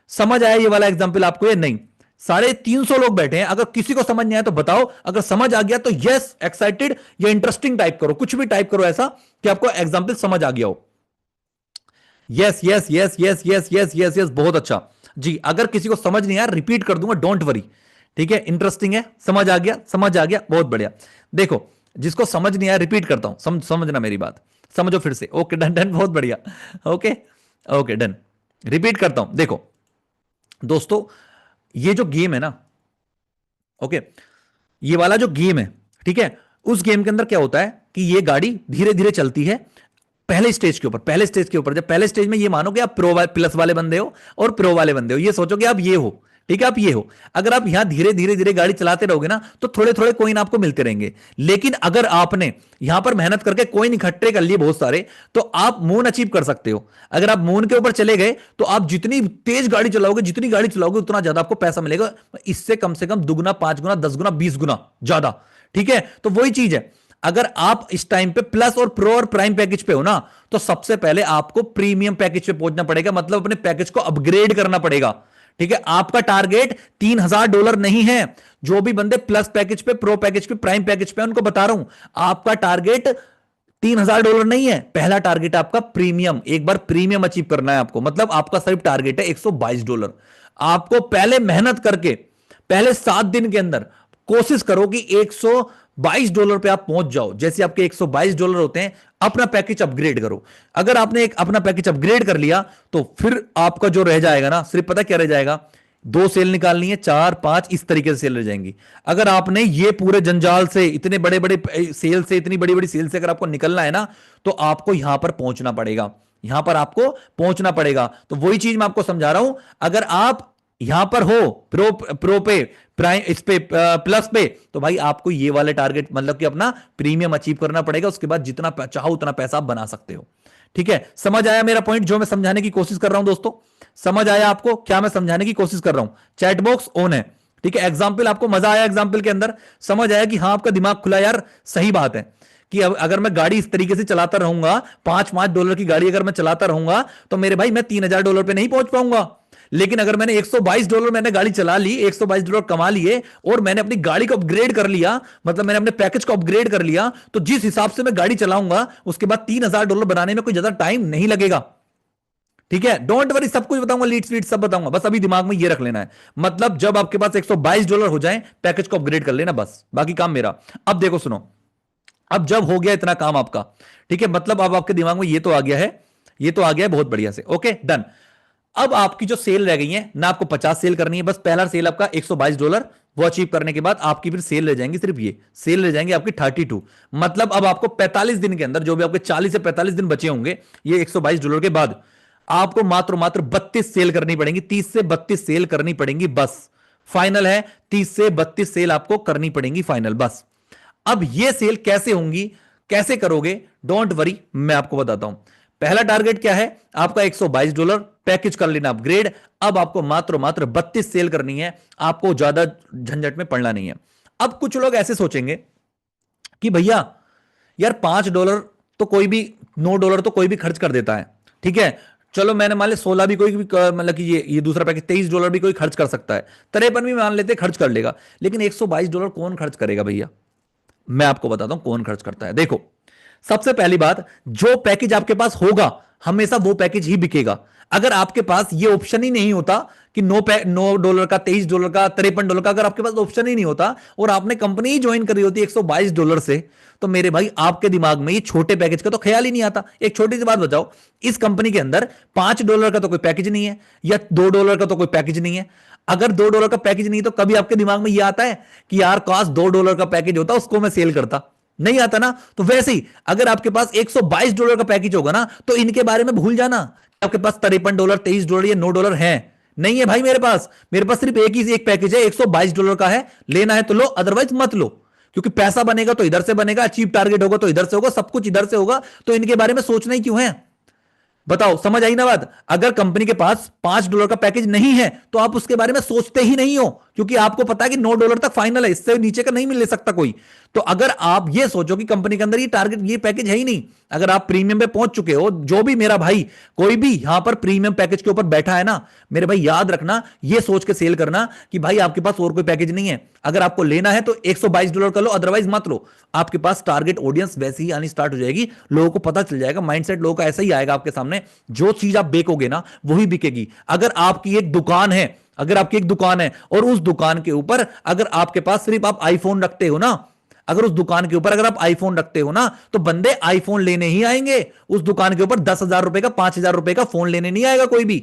समझ आया ये वाला एग्जाम्पल आपको या नहीं? साढ़े 300 लोग बैठे हैं, अगर किसी को समझ नहीं आया तो बताओ। अगर समझ आ गया तो यस एक्साइटेड या इंटरेस्टिंग टाइप करो, कुछ भी टाइप करो ऐसा कि आपको एग्जाम्पल समझ आ गया हो। Yes yes yes yes yes yes yes yes, बहुत अच्छा जी। अगर किसी को समझ नहीं आया रिपीट कर दूंगा, डोंट वरी। ठीक है, इंटरेस्टिंग है, समझ आ गया, समझ आ गया, बहुत बढ़िया। देखो, जिसको समझ नहीं आया रिपीट करता हूं, समझना मेरी बात, समझो फिर से। ओके डन डन, बहुत बढ़िया। ओके ओके डन, रिपीट करता हूं। देखो दोस्तों, ये जो गेम है ना, ओके, ये वाला जो गेम है, ठीक है, उस गेम के अंदर क्या होता है कि ये गाड़ी धीरे धीरे चलती है पहले स्टेज के ऊपर। पहले स्टेज के ऊपर, जब पहले स्टेज में ये मानो कि आप प्लस वाले बंदे हो और प्रो वाले बंदे हो, ये सोचो कि आप ये हो, ठीक है, आप ये हो। अगर आप यहां धीरे धीरे धीरे गाड़ी चलाते रहोगे ना तो थोड़े थोड़े कॉइन आपको मिलते रहेंगे। लेकिन अगर आपने यहां पर मेहनत करके कॉइन इकट्ठे कर लिए बहुत सारे, तो आप मून अचीव कर सकते हो। अगर आप मून के ऊपर चले गए तो आप जितनी तेज गाड़ी चलाओगे, जितनी गाड़ी चलाओगे, उतना ज्यादा आपको पैसा मिलेगा। इससे कम से कम दुगुना, 5 गुना, 10 गुना, 20 गुना ज्यादा। ठीक है, तो वही चीज है। अगर आप इस टाइम पे प्लस और प्रो और प्राइम पैकेज पे हो ना, तो सबसे पहले आपको प्रीमियम पैकेज पे पहुंचना पड़ेगा, मतलब अपने पैकेज को अपग्रेड करना पड़ेगा। ठीक है, आपका टारगेट $3000 नहीं है। जो भी बंदे प्लस पैकेज पे, प्रो पैकेज पे, प्राइम पैकेज पे, उनको बता रहा हूं, आपका टारगेट $3000 नहीं है। पहला टारगेट आपका प्रीमियम, एक बार प्रीमियम अचीव करना है आपको। मतलब आपका सिर्फ टारगेट है $122। आपको पहले मेहनत करके पहले 7 दिन के अंदर कोशिश करो कि $122 पे आप पहुंच जाओ। जैसे आपके $122 होते हैं, अपना पैकेज अपग्रेड करो। अगर आपने एक अपना पैकेज अपग्रेड कर लिया तो फिर आपका जो रह जाएगा ना, सिर्फ पता क्या रह जाएगा? 2 सेल निकालनी है, 4 5 इस तरीके से सेल रह जाएंगी। अगर आपने ये पूरे जंजाल से, इतने बड़े बड़े सेल से, इतनी बड़ी बड़ी सेल से अगर आपको निकलना है ना, तो आपको यहां पर पहुंचना पड़ेगा। यहां पर आपको पहुंचना पड़ेगा। तो वही चीज मैं आपको समझा रहा हूं। अगर आप यहां पर हो प्रो पे, प्राइम, इस पे, प्लस पे, तो भाई आपको ये वाले टारगेट, मतलब कि अपना प्रीमियम अचीव करना पड़ेगा। उसके बाद जितना चाहो उतना पैसा आप बना सकते हो। ठीक है, समझ आया मेरा पॉइंट जो मैं समझाने की कोशिश कर रहा हूं दोस्तों? समझ आया आपको क्या मैं समझाने की कोशिश कर रहा हूं? चैट बॉक्स ऑन है। ठीक है, एग्जाम्पल आपको मजा आया? एग्जाम्पल के अंदर समझ आया कि हाँ, आपका दिमाग खुला यार, सही बात है कि अगर मैं गाड़ी इस तरीके से चलाता रहूंगा, $5 की गाड़ी अगर मैं चलाता रहूंगा, तो मेरे भाई मैं $3000 पे नहीं पहुंच पाऊंगा। लेकिन अगर मैंने $122 मैंने गाड़ी चला ली, $122 कमा लिए, और मैंने अपनी गाड़ी को अपग्रेड कर लिया, मतलब मैंने अपने पैकेज को अपग्रेड कर लिया, तो जिस हिसाब से मैं गाड़ी चलाऊंगा उसके बाद $3000 बनाने में कोई ज्यादा टाइम नहीं लगेगा। ठीक है, डोंट वरी, सब कुछ बताऊंगा, लीड स्वीट सब बताऊंगा, बस अभी दिमाग में ये रख लेना है। मतलब जब आपके पास $122 हो जाए, पैकेज को अपग्रेड कर लेना, बस बाकी काम मेरा। अब देखो सुनो, अब जब हो गया इतना काम आपका, ठीक है, मतलब अब आपके दिमाग में ये तो आ गया है, ये तो आ गया है बहुत बढ़िया से। Okay done. अब आपकी जो सेल रह गई है ना, आपको 50 सेल करनी है, बस पहला सेल आपका $122, वो अचीव करने के बाद आपकी फिर सेल रह जाएंगी, सिर्फ ये सेल रह जाएंगे आपकी 32। मतलब अब आपको 45 दिन के अंदर, जो भी आपके 40 से 45 दिन बचे होंगे ये $122 के बाद, आपको मात्र मात्र 32 सेल करनी पड़ेंगी। 30 से 32 सेल करनी पड़ेंगी, बस फाइनल है। 30 से 32 सेल आपको करनी पड़ेंगी, फाइनल, बस। अब ये सेल कैसे होंगी, कैसे करोगे, डोंट वरी, मैं आपको बताता हूं। पहला टारगेट क्या है आपका? $122, पैकेज कर लेना अपग्रेड। अब आपको मात्र मात्र 32 सेल करनी है, आपको ज्यादा झंझट में पड़ना नहीं है। अब कुछ लोग ऐसे सोचेंगे कि भैया यार $5 तो कोई भी, $9 तो कोई भी खर्च कर देता है, ठीक है। चलो मैंने मान लिया 16 भी कोई भी मतलब कि ये दूसरा पैकेज $23 भी कोई खर्च कर सकता है, 53 भी मान लेते खर्च कर लेगा, लेकिन $122 कौन खर्च करेगा भैया? मैं आपको बताता हूं कौन खर्च करता है। देखो, सबसे पहली बात, जो पैकेज आपके पास होगा हमेशा वो पैकेज ही बिकेगा। अगर आपके पास ये ऑप्शन ही नहीं होता कि $9 का, $23 का, $53 का, अगर आपके पास ऑप्शन ही नहीं होता और आपने कंपनी ही ज्वाइन करी होती $122 से, तो मेरे भाई आपके दिमाग में ये छोटे पैकेज का तो ख्याल ही नहीं आता। एक छोटी सी बात बताओ, इस कंपनी के अंदर $5 का तो कोई पैकेज नहीं है, या $2 का तो कोई पैकेज नहीं है। अगर $2 का पैकेज नहीं तो कभी आपके दिमाग में ये आता है कि यार काश $2 का पैकेज होता, उसको मैं सेल करता? नहीं आता ना। तो वैसे ही अगर आपके पास $122 का पैकेज होगा ना, तो इनके बारे में भूल जाना। आपके पास $53, $23 या $9 है, नहीं है भाई। मेरे पास सिर्फ एक पैकेज है, $122 का है। लेना है तो लो, अदरवाइज मत लो। क्योंकि पैसा बनेगा तो इधर से बनेगा, अचीव टारगेट होगा तो इधर से होगा, सब कुछ इधर से होगा। तो इनके बारे में सोचना ही क्यों है? बताओ, समझ आई ना बात? अगर कंपनी के पास $5 का पैकेज नहीं है तो आप उसके बारे में सोचते ही नहीं हो, क्योंकि आपको पता है कि $9 तक फाइनल है, इससे नीचे का नहीं मिल सकता कोई। तो अगर आप ये सोचो कि कंपनी के अंदर ये टारगेट, ये पैकेज है ही नहीं, अगर आप प्रीमियम पे पहुंच चुके हो, जो भी मेरा भाई कोई भी यहां पर प्रीमियम पैकेज के ऊपर बैठा है ना, मेरे भाई याद रखना, ये सोच के सेल करना कि भाई आपके पास और कोई पैकेज नहीं है। अगर आपको लेना है तो $122 का लो, अदरवाइज मत लो। आपके पास टारगेट ऑडियंस वैसे ही आनी स्टार्ट हो जाएगी, लोगों को पता चल जाएगा, माइंडसेट लोगों का ऐसा ही आएगा आपके सामने, जो चीज आप बेकोगे ना वही बिकेगी। अगर आपकी एक दुकान है, और उस दुकान के ऊपर अगर आपके पास सिर्फ आप आईफोन रखते हो ना, अगर उस दुकान के ऊपर अगर आप आईफोन रखते हो ना, तो बंदे आईफोन लेने ही आएंगे। उस दुकान के ऊपर $10,000 का, $5,000 का फोन लेने नहीं आएगा कोई भी,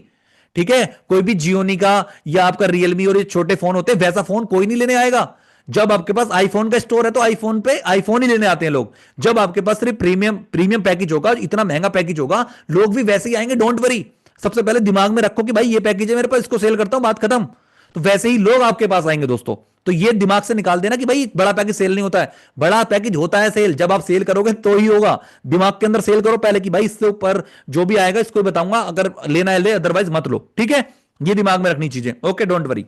ठीक है। कोई भी जियोनी का या आपका रियलमी और ये छोटे फोन होते हैं, वैसा फोन कोई नहीं लेने आएगा। जब आपके पास आईफोन का स्टोर है तो आईफोन पे आईफोन ही लेने आते हैं लोग। जब आपके पास सिर्फ प्रीमियम प्रीमियम पैकेज होगा, इतना महंगा पैकेज होगा, लोग भी वैसे ही आएंगे, डोंट वरी। सबसे पहले दिमाग में रखो कि भाई ये पैकेज है मेरे पास, इसको सेल करता हूं, बात खत्म। तो वैसे ही लोग आपके पास आएंगे दोस्तों। तो ये दिमाग से निकाल देना कि भाई बड़ा पैकेज सेल नहीं होता है। बड़ा पैकेज होता है सेल, जब आप सेल करोगे तो ही होगा। दिमाग के अंदर सेल करो पहले कि भाई इससे ऊपर जो भी आएगा इसको बताऊंगा, अगर लेना है ले, अदरवाइज मत लो, ठीक है। ये दिमाग में रखनी चीजें, ओके, डोंट वरी।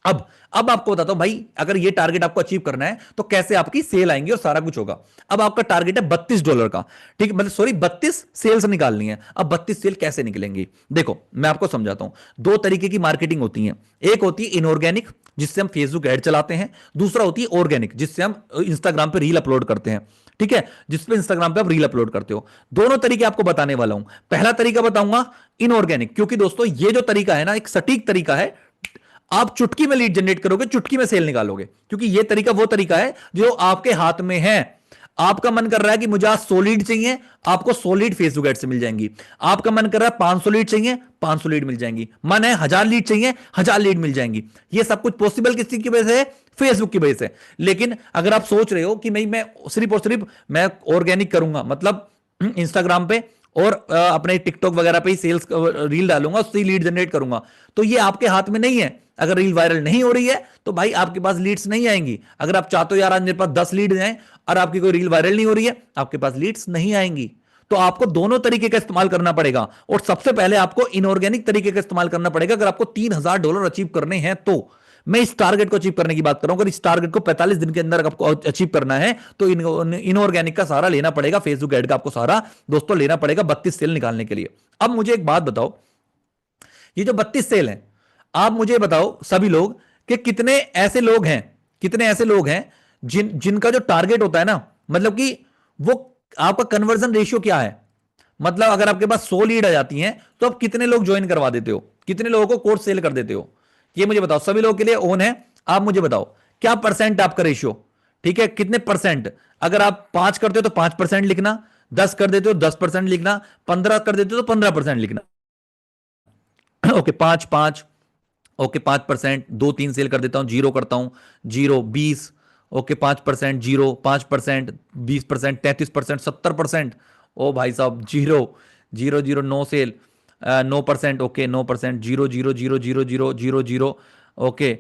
अब आपको बताता हूं भाई, अगर ये टारगेट आपको अचीव करना है तो कैसे आपकी सेल आएंगी और सारा कुछ होगा। अब आपका टारगेट है $32 का, ठीक है, मतलब सॉरी 32 सेल्स निकालनी है। अब 32 सेल कैसे निकलेंगी? देखो मैं आपको समझाता हूं। दो तरीके की मार्केटिंग होती है, एक होती है इनऑर्गेनिक, जिससे हम फेसबुक ऐड चलाते हैं। दूसरा होती है ऑर्गेनिक, जिससे हम इंस्टाग्राम पे रील अपलोड करते हैं, ठीक है, जिसपे इंस्टाग्राम पे आप रील अपलोड करते हो। दोनों तरीके आपको बताने वाला हूं। पहला तरीका बताऊंगा इनऑर्गेनिक, क्योंकि दोस्तों ये जो तरीका है ना, एक सटीक तरीका है। आप चुटकी में लीड जनरेट करोगे, चुटकी में सेल निकालोगे, क्योंकि यह तरीका वो तरीका है जो आपके हाथ में है। आपका मन कर रहा है कि मुझे आज 100 लीड चाहिए, आपको 100 लीड फेसबुक एड से मिल जाएंगी। आपका मन कर रहा है 500 लीड चाहिए, 500 लीड मिल जाएंगी। मन है 1000 लीड चाहिए, 1000 लीड मिल जाएंगी। ये सब कुछ पॉसिबल किस चीज की वजह से है? फेसबुक की वजह से। लेकिन अगर आप सोच रहे हो कि मैं सिर्फ और सिर्फ मैं ऑर्गेनिक करूंगा, मतलब इंस्टाग्राम पे और अपने टिकटॉक वगैरह पे ही सेल्स रील डालूंगा, उससे लीड जनरेट करूंगा, तो ये आपके हाथ में नहीं है। अगर रील वायरल नहीं हो रही है तो भाई आपके पास लीड्स नहीं आएंगी। अगर आप चाहते हो यार आज मेरे पास 10 लीड हैं और आपकी कोई रील वायरल नहीं हो रही है, आपके पास लीड्स नहीं आएंगी। तो आपको दोनों तरीके का इस्तेमाल करना पड़ेगा, और सबसे पहले आपको इनऑर्गेनिक तरीके का इस्तेमाल करना पड़ेगा। अगर आपको $3000 अचीव करने हैं तो, मैं इस टारगेट को अचीव करने की बात कर रहा हूं। अगर इस टारगेट को 45 दिन के अंदर आपको अचीव करना है तो इनऑर्गेनिक का सहारा लेना पड़ेगा, फेसबुक एड का आपको सहारा दोस्तों लेना पड़ेगा 32 सेल निकालने के लिए। अब मुझे एक बात बताओ, ये जो 32 सेल है, आप मुझे बताओ सभी लोग कि कितने ऐसे लोग हैं जिनका जो टारगेट होता है ना, मतलब कि वो आपका कन्वर्जन रेशियो क्या है? मतलब अगर आपके पास 100 लीड आ जाती हैं तो आप कितने लोग ज्वाइन करवा देते हो, कितने लोगों को कोर्स सेल कर देते हो? ये मुझे बताओ, सभी लोगों के लिए ऑन है। आप मुझे बताओ क्या परसेंट आपका रेशियो, ठीक है, कितने परसेंट? अगर आप 5 करते हो तो 5% लिखना, 10 कर देते हो 10% लिखना, 15 कर देते हो तो 15% लिखना। ओके, 5 5, ओके 5%, 2 3 सेल कर देता हूं, 0 करता हूं, 0 20, ओके 5%, 0 5%, 20%, 33%, 70%। ओ भाई साहब 0 0 0 9 सेल, 9%, ओके 9%, 0 0 0 0 0 0 0, ओके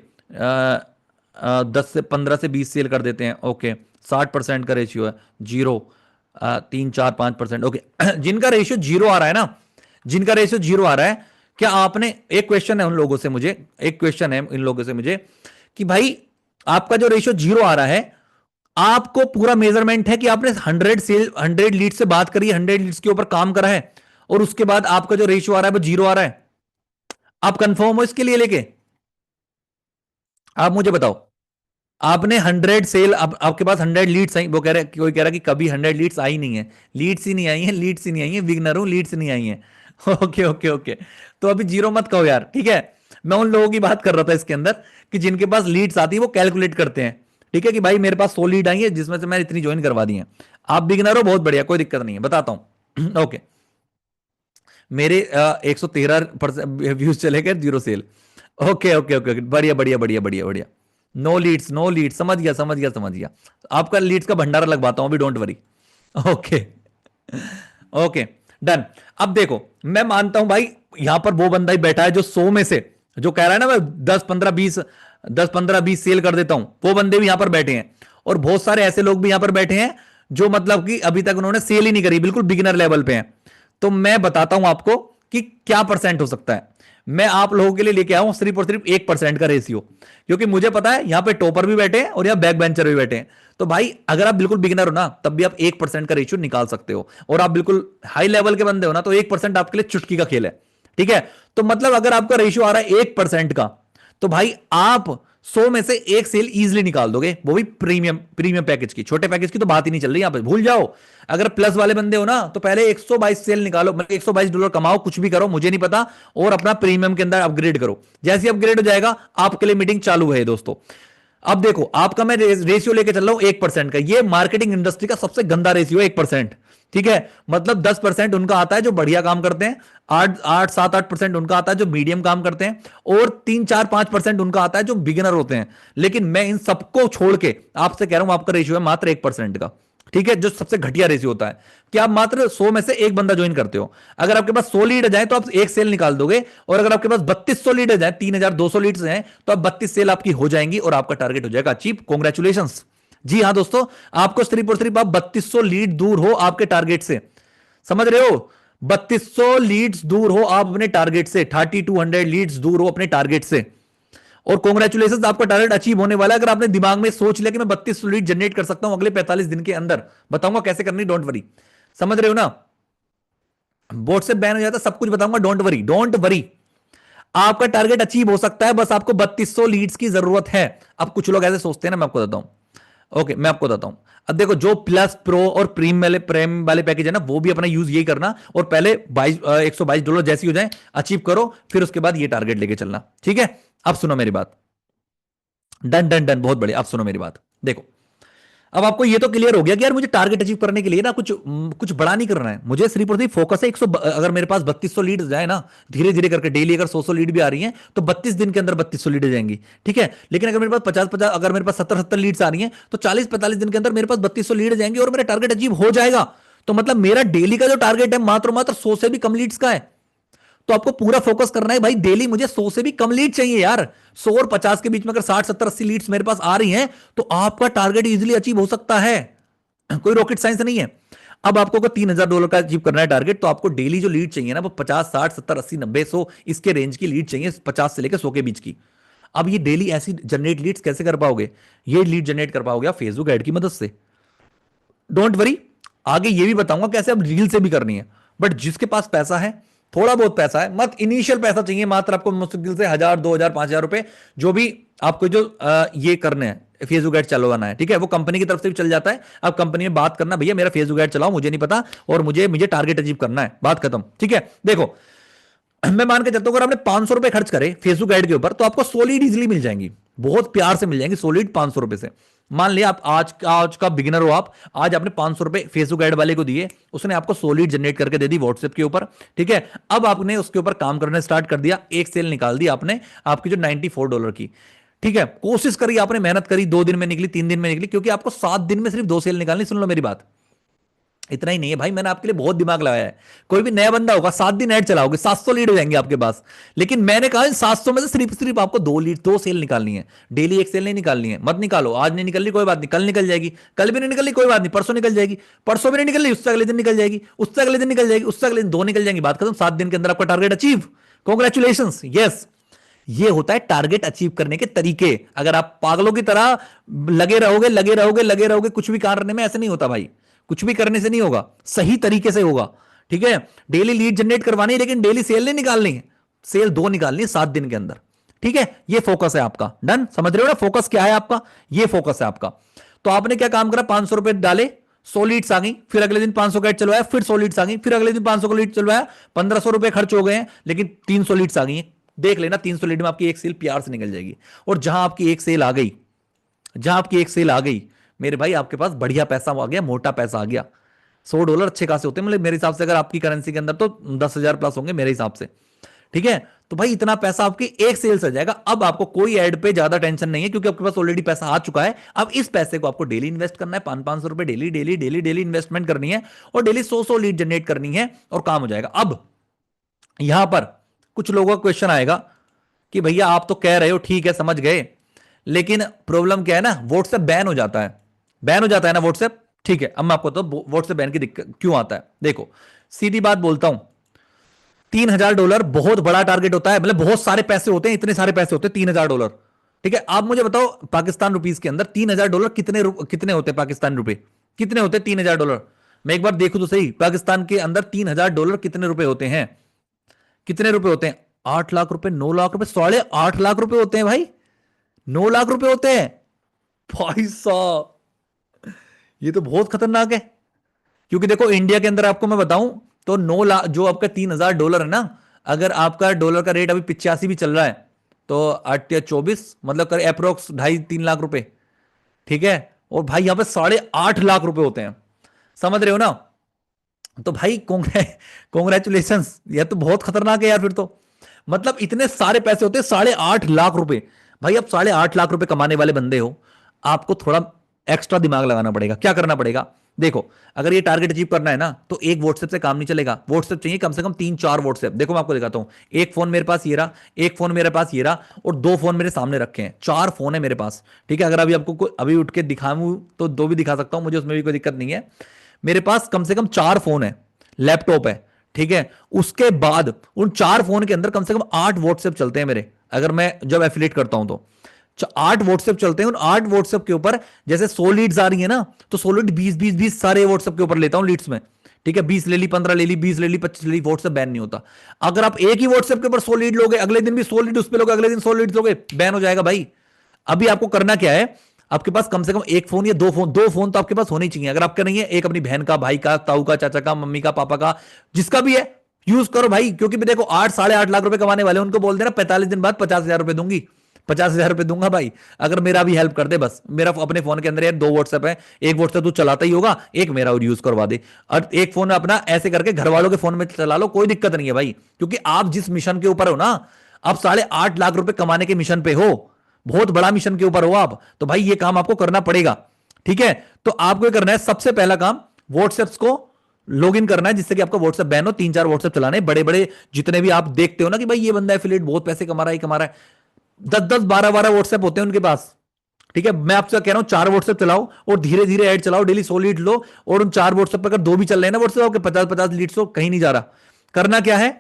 10 से 15 से 20 सेल कर देते हैं, ओके 60% का रेशियो है, 0 3 4 5%, ओके। जिनका रेशियो 0 आ रहा है ना, जिनका रेशियो 0 आ रहा है, क्या आपने, एक क्वेश्चन है उन लोगों से मुझे, एक क्वेश्चन है इन लोगों से मुझे कि भाई आपका जो रेशियो 0 आ रहा है, आपको पूरा मेजरमेंट है कि आपने 100 लीड से बात करी, 100 लीड्स के ऊपर काम करा है, और उसके बाद आपका जो रेशियो आ रहा है वो 0 आ रहा है। आप कंफर्म हो इसके लिए लेके? आप मुझे बताओ, आपने 100 सेल, आपके पास 100 लीड्स आई, वो कह रहे, कोई कह रहा कि कभी 100 लीड्स आई नहीं है, लीड्स ही नहीं आई है, लीड्स ही नहीं आई है, बिगनर हूं, लीड्स नहीं आई है। ओके ओके ओके, तो अभी 0 मत कहो यार, ठीक है। मैं उन लोगों की बात कर रहा था इसके अंदर कि जिनके पास लीड्स आती है, वो कैलकुलेट करते हैं, ठीक है, कि भाई मेरे पास 100 लीड आई है जिसमें से मैंने इतनी ज्वाइन करवा दी है। आप बिगनर हो, बहुत बढ़िया, कोई दिक्कत नहीं है, बताता हूं। ओके, मेरे 113% व्यूज चले गए, 0 सेल। ओके ओके ओके, बढ़िया बढ़िया बढ़िया बढ़िया बढ़िया। नो लीड्स, नो लीड्स, समझ गया समझ गया समझ गया। आपका लीड्स का भंडारा लगवाता हूं अभी, don't worry. Okay okay, done. अब देखो, मैं मानता हूं भाई, यहां पर वो बंदा ही बैठा है जो 100 में से, जो कह रहा है ना मैं 10 15 20 सेल कर देता हूं, वो बंदे भी यहां पर बैठे हैं। और बहुत सारे ऐसे लोग भी यहां पर बैठे हैं जो मतलब कि अभी तक उन्होंने सेल ही नहीं करी, बिल्कुल बिगिनर लेवल पे हैं। तो मैं बताता हूं आपको कि क्या परसेंट हो सकता है। मैं आप लोगों के लिए लेके आया हूं सिर्फ और सिर्फ 1% का रेशियो, क्योंकि मुझे पता है यहां पे टॉपर भी बैठे हैं और यहां बैक बेंचर भी बैठे हैं। तो भाई अगर आप बिल्कुल बिगिनर हो ना, तब भी आप 1% का रेशियो निकाल सकते हो, और आप बिल्कुल हाई लेवल के बंदे हो ना, तो 1% आपके लिए चुटकी का खेल है, ठीक है। तो मतलब अगर आपका रेशियो आ रहा है 1% का, तो भाई आप 100 में से एक सेल इजीली निकाल दोगे, वो भी प्रीमियम प्रीमियम पैकेज की। छोटे पैकेज की तो बात ही नहीं चल रही यहां पे, भूल जाओ। अगर प्लस वाले बंदे हो ना, तो पहले 122 सेल निकालो, मतलब $122 कमाओ, कुछ भी करो मुझे नहीं पता, और अपना प्रीमियम के अंदर अपग्रेड करो। जैसे अपग्रेड हो जाएगा, आपके लिए मीटिंग चालू है दोस्तों। अब देखो, आपका मैं रेशियो लेके चल रहा हूं 1% का, ये मार्केटिंग इंडस्ट्री का सबसे गंदा रेशियो है 1%, ठीक है। मतलब 10% उनका आता है जो बढ़िया काम करते हैं, 8 7 8% उनका आता है जो मीडियम काम करते हैं, और 3 4 5% उनका आता है जो बिगिनर होते हैं। लेकिन मैं इन सबको छोड़ के आपसे कह रहा हूं, आपका रेशियो है मात्र 1% का, ठीक है, जो सबसे घटिया रेशियो होता है, कि आप मात्र 100 में से एक बंदा ज्वाइन करते हो। अगर आपके पास 100 लीड जाए तो आप एक सेल निकाल दोगे, और अगर आपके पास 3200 लीड जाए, 3200 लीड्स हैं, तो आप 32 सेल आपकी हो जाएंगी और आपका टारगेट हो जाएगा अचीव। कॉन्ग्रेचुलेशन। जी हाँ दोस्तों, आपको सिर्फ और सिर्फ आप 3200 लीड दूर हो आपके टारगेट से, समझ रहे हो? 3200 लीड्स दूर हो आप अपने टारगेट से, 3200 लीड्स दूर हो अपने टारगेट से। और कॉन्ग्रेचुलेशन, आपका टारगेट अचीव होने वाला है। अगर आपने दिमाग में सोच लिया कि मैं 32 लीड जनरेट कर सकता हूं अगले 45 दिन के अंदर, बताऊंगा कैसे करनी, डोंट वरी। समझ रहे हो ना? बोर्ड से बैन हो जाता, सब कुछ बताऊंगा, डोंट वरी डोंट वरी। आपका टारगेट अचीव हो सकता है, बस आपको 3200 लीड्स की जरूरत है। अब कुछ लोग ऐसे सोचते हैं ना, मैं आपको बताता हूं। ओके, मैं आपको बताता हूं। अब देखो, जो प्लस प्रो और प्रीम वाले पैकेज है ना, वो भी अपना यूज यही करना, और पहले $122 जैसी हो जाए, अचीव करो, फिर उसके बाद ये टारगेट लेके चलना, ठीक है। अब सुनो मेरी बात, डन डन डन, बहुत बढ़िया। अब सुनो मेरी बात, देखो, अब आपको ये तो क्लियर हो गया कि यार मुझे टारगेट अचीव करने के लिए ना कुछ बड़ा नहीं करना है, मुझे सिर्फ और सिर्फ फोकस है 100। अगर मेरे पास 3200 लीड जाए ना, धीरे धीरे करके डेली अगर 100 लीड भी आ रही हैं, तो 32 दिन के अंदर 3200 लीड जाएंगी, ठीक है। लेकिन अगर मेरे पास 50 50, अगर मेरे पास 70 70 लीड्स आ रही हैं, तो 40 45 दिन के अंदर मेरे पास 3200 लीड जाएंगी और मेरा टारगेट अचीव हो जाएगा। तो मतलब मेरा डेली का जो टारगेट है मात्र मात्र 100 से भी कम लीड्स का है। तो आपको पूरा फोकस करना है भाई, डेली मुझे 100 से भी कम लीड चाहिए यार। 100 और 50 के बीच में अगर 60 70 80 लीड्स मेरे पास आ रही हैं, तो आपका टारगेट इजीली अचीव हो सकता है। कोई रॉकेट साइंस नहीं है। अब आपको अगर $3000 का अचीव करना है टारगेट, तो आपको डेली जो लीड चाहिए ना, वो 50 60 70 80 90 100 इसके रेंज की लीड चाहिए, 50 से लेकर 100 के बीच की। अब ये डेली ऐसी जनरेट लीड्स कैसे कर पाओगे? ये लीड जनरेट कर पाओगे आप फेसबुक ऐड की मदद से। डोंट वरी, आगे ये भी बताऊंगा कैसे अब रील से भी करनी है। बट जिसके पास पैसा है, थोड़ा बहुत पैसा है, मत इनिशियल पैसा चाहिए, मात्र आपको मुश्किल से 1000 2000 5000 रुपए, जो भी आपको जो ये करने हैं, फेसबुक ऐड चलवाना है, ठीक है, वो कंपनी की तरफ से भी चल जाता है। अब कंपनी में बात करना, भैया मेरा फेसबुक ऐड चलाओ, मुझे नहीं पता, और मुझे मुझे टारगेट अचीव करना है, बात खत्म, ठीक है। देखो, मैं मान के चलता हूं, अगर आपने ₹500 खर्च करे फेसबुक ऐड के ऊपर, तो आपको सॉलिड इजीली मिल जाएंगी, बहुत प्यार से मिल जाएंगी सॉलिड ₹500 से। मान लिया आप आज का बिगिनर हो, आप आज आपने ₹500 फेसबुक ऐड वाले को दिए, उसने आपको सॉलिड जनरेट करके दे दी व्हाट्सएप के ऊपर, ठीक है। अब आपने उसके ऊपर काम करना स्टार्ट कर दिया, एक सेल निकाल दी आपने, आपकी जो $94 की, ठीक है। कोशिश करी आपने, मेहनत करी, 2 दिन में निकली, 3 दिन में निकली, क्योंकि आपको 7 दिन में सिर्फ 2 सेल निकालनी। सुन लो मेरी बात, इतना ही नहीं है भाई, मैंने आपके लिए बहुत दिमाग लगाया है। कोई भी नया बंदा होगा, 7 दिन ऐड चलाओगे, 700 लीड हो जाएंगे आपके पास। लेकिन मैंने कहा 700 में से सिर्फ सिर्फ आपको 2 सेल निकालनी है, डेली एक सेल नहीं निकालनी है। मत निकालो, आज नहीं निकल रही कोई बात नहीं, कल निकल जाएगी, कल भी नहीं निकल रही कोई बात नहीं, परसों निकल जाएगी, परसों भी नहीं निकल रही, उससे अगले दिन निकल जाएगी, उससे अगले दिन निकल जाएगी, उससे अगले दिन 2 निकल जाएंगी, बात खत्म। 7 दिन के अंदर आपका टारगेट अचीव। Congratulation, yes. ये होता है टारगेट अचीव करने के तरीके। अगर आप पागलों की तरह लगे रहोगे लगे रहोगे लगे रहोगे कुछ भी करने में, ऐसे नहीं होता भाई। कुछ भी करने से नहीं होगा, सही तरीके से होगा। ठीक है, डेली लीड जनरेट करवानी है, लेकिन डेली सेल नहीं निकालनी है। सेल 2 निकालनी है 7 दिन के अंदर। ठीक है, ये फोकस है आपका। डन, समझ रहे हो ना फोकस क्या है आपका? ये फोकस है आपका। तो आपने क्या काम करा, 500 रुपए डाले, 100 लीड्स आ गई, फिर अगले दिन 500 का एड चलवाया, फिर 100 लीड्स आ गई, फिर अगले दिन 500 का लीड चलवाया, 1500 रुपए खर्च हो गए हैं, लेकिन 300 लीड्स आ गई हैं। देख लेना 300 लीड में आपकी एक सेल प्यार से निकल जाएगी। और जहां आपकी एक सेल आ गई, जहां आपकी एक सेल आ गई, मेरे भाई आपके पास बढ़िया पैसा आ गया, मोटा पैसा आ गया। $100 अच्छे खासे होते हैं, मतलब मेरे हिसाब से अगर आपकी करेंसी के अंदर तो 10,000 प्लस होंगे मेरे हिसाब से। ठीक है, तो भाई इतना पैसा आपकी एक सेल से जाएगा। अब आपको कोई एड पे ज्यादा टेंशन नहीं है, क्योंकि आपके पास ऑलरेडी पैसा आ चुका है। अब इस पैसे को आपको डेली इन्वेस्ट करना है, 500-500 रुपए daily daily daily daily investment करनी है, और डेली 100-100 लीड जनरेट करनी है, और काम हो जाएगा। अब यहां पर कुछ लोगों का क्वेश्चन आएगा कि भैया आप तो कह रहे हो, ठीक है समझ गए, लेकिन प्रॉब्लम क्या है ना, व्हाट्सएप बैन हो जाता है। बैन हो जाता है ना व्हाट्सएप। ठीक है, अब मैं आपको तो व्हाट्सएप बैन की दिक्कत क्यों आता है, देखो सीधी बात बोलता हूं। $3,000 बहुत बड़ा टारगेट होता है, मतलब बहुत सारे पैसे होते हैं, इतने सारे पैसे होते हैं $3,000। ठीक है, आप मुझे बताओ पाकिस्तान रुपीस के अंदर $3,000 कितने होते हैं? पाकिस्तान रुपए कितने होते हैं $3,000? मैं एक बार देखूं तो सही, पाकिस्तान के अंदर $3,000 कितने रुपए होते हैं? कितने रुपए होते हैं? 8 लाख रुपए, 9 लाख रुपए, 8.5 लाख रुपए होते हैं भाई। 9 लाख रुपए होते हैं भाई साहब। ये तो बहुत खतरनाक है, क्योंकि देखो इंडिया के अंदर आपको मैं बताऊं तो 9 लाख, जो आपका $3,000 है ना, अगर आपका डॉलर का रेट अभी 85 भी चल रहा है, तो 8 या 24 मतलब कर अप्रोक्स 2.5-3 लाख रुपए। ठीक है, और भाई यहां पे 8.5 लाख रुपए होते हैं, समझ रहे हो ना? तो भाई कॉन्ग्रेचुलेशन, यह तो बहुत खतरनाक है यार फिर तो। मतलब इतने सारे पैसे होते हैं, 8.5 लाख रुपए। भाई आप 8.5 लाख रुपए कमाने वाले बंदे हो, आपको थोड़ा एक्स्ट्रा दिमाग लगाना पड़ेगा। क्या करना पड़ेगा? देखो, अगर ये टारगेट अचीव करना है ना, तो एक व्हाट्सएप से काम नहीं चलेगा। व्हाट्सएप चाहिए कम से कम 3-4 व्हाट्सएप। देखो मैं आपको दिखाता हूं, एक फोन मेरे पास ये रहा, एक फोन मेरे पास ये रहा, और 2 फोन मेरे सामने रखे हैं, 4 फोन है मेरे पास। ठीक है, अगर अभी आपको अभी उठ के दिखाऊं तो 2 भी दिखा सकता हूं, मुझे उसमें भी कोई दिक्कत नहीं है। मेरे पास कम से कम 4 फोन है, लैपटॉप है। ठीक है, उसके बाद उन 4 फोन के अंदर कम से कम 8 व्हाट्सएप चलते हैं मेरे, अगर मैं जब एफिलेट करता हूं तो 8 व्हाट्सएप चलते हैं। उन 8 व्हाट्सएप के ऊपर जैसे 100 लीड्स आ रही है ना, तो 100 लीड 20-20-20 सारे व्हाट्सएप के ऊपर लेता हूं लीड्स में। ठीक है, 20 ले ली, 15 ले ली, 20 ले ली, 25 ले ली, व्हाट्सएप बैन नहीं होता। अगर आप एक ही व्हाट्सएप के ऊपर 100 लीड लोगे, अगले दिन भी 100 लीड उस पर लोगे, अगले दिन 100 लीड लोगे, बैन हो जाएगा भाई। अभी आपको करना क्या है, आपके पास कम से कम एक फोन या 2 फोन, 2 फोन तो आपके पास होने ही चाहिए। अगर आपका नहीं है, एक अपनी बहन का, भाई का, ताऊ का, चाचा का, मम्मी का, पापा का, जिसका भी है यूज करो भाई। क्योंकि भी देखो 8-8.5 लाख रुपए कमाने वाले, उनको बोल देना 45 दिन बाद 50,000 रुपए दूंगी, 50,000 रुपए दूंगा भाई, अगर मेरा भी हेल्प कर दे बस। मेरा अपने फोन के अंदर यार 2 व्हाट्सएप है, एक व्हाट्सएप तू चलाता ही होगा, एक मेरा और यूज करवा दे, और एक फोन अपना ऐसे करके घर वालों के फोन में चला लो, कोई दिक्कत नहीं है भाई। क्योंकि आप जिस मिशन के ऊपर हो ना, आप 8.5 लाख रुपए कमाने के मिशन पे हो, बहुत बड़ा मिशन के ऊपर हो आप, तो भाई ये काम आपको करना पड़ेगा। ठीक है, तो आपको करना है सबसे पहला काम, व्हाट्सएप को लॉग इन करना है, जिससे कि आपका व्हाट्सएप बैन हो। 3-4 व्हाट्सएप चलाने, बड़े बड़े जितने भी आप देखते हो ना कि भाई ये बंदा एफिलिएट बहुत पैसे कमा रहा है, कमा रहा है, 10-10 12-12 व्हाट्सएप होते हैं उनके पास। ठीक है, मैं आपसे कह रहा हूं 4 व्हाट्सएप चलाओ, और धीरे धीरे ऐड चलाओ, डेली 100 लीड लो, और उन 4 व्हाट्सएप पर अगर 2 भी चल रहे हैं ना व्हाट्सएप के 50-50 लीड्स, तो कहीं नहीं जा रहा। करना क्या है,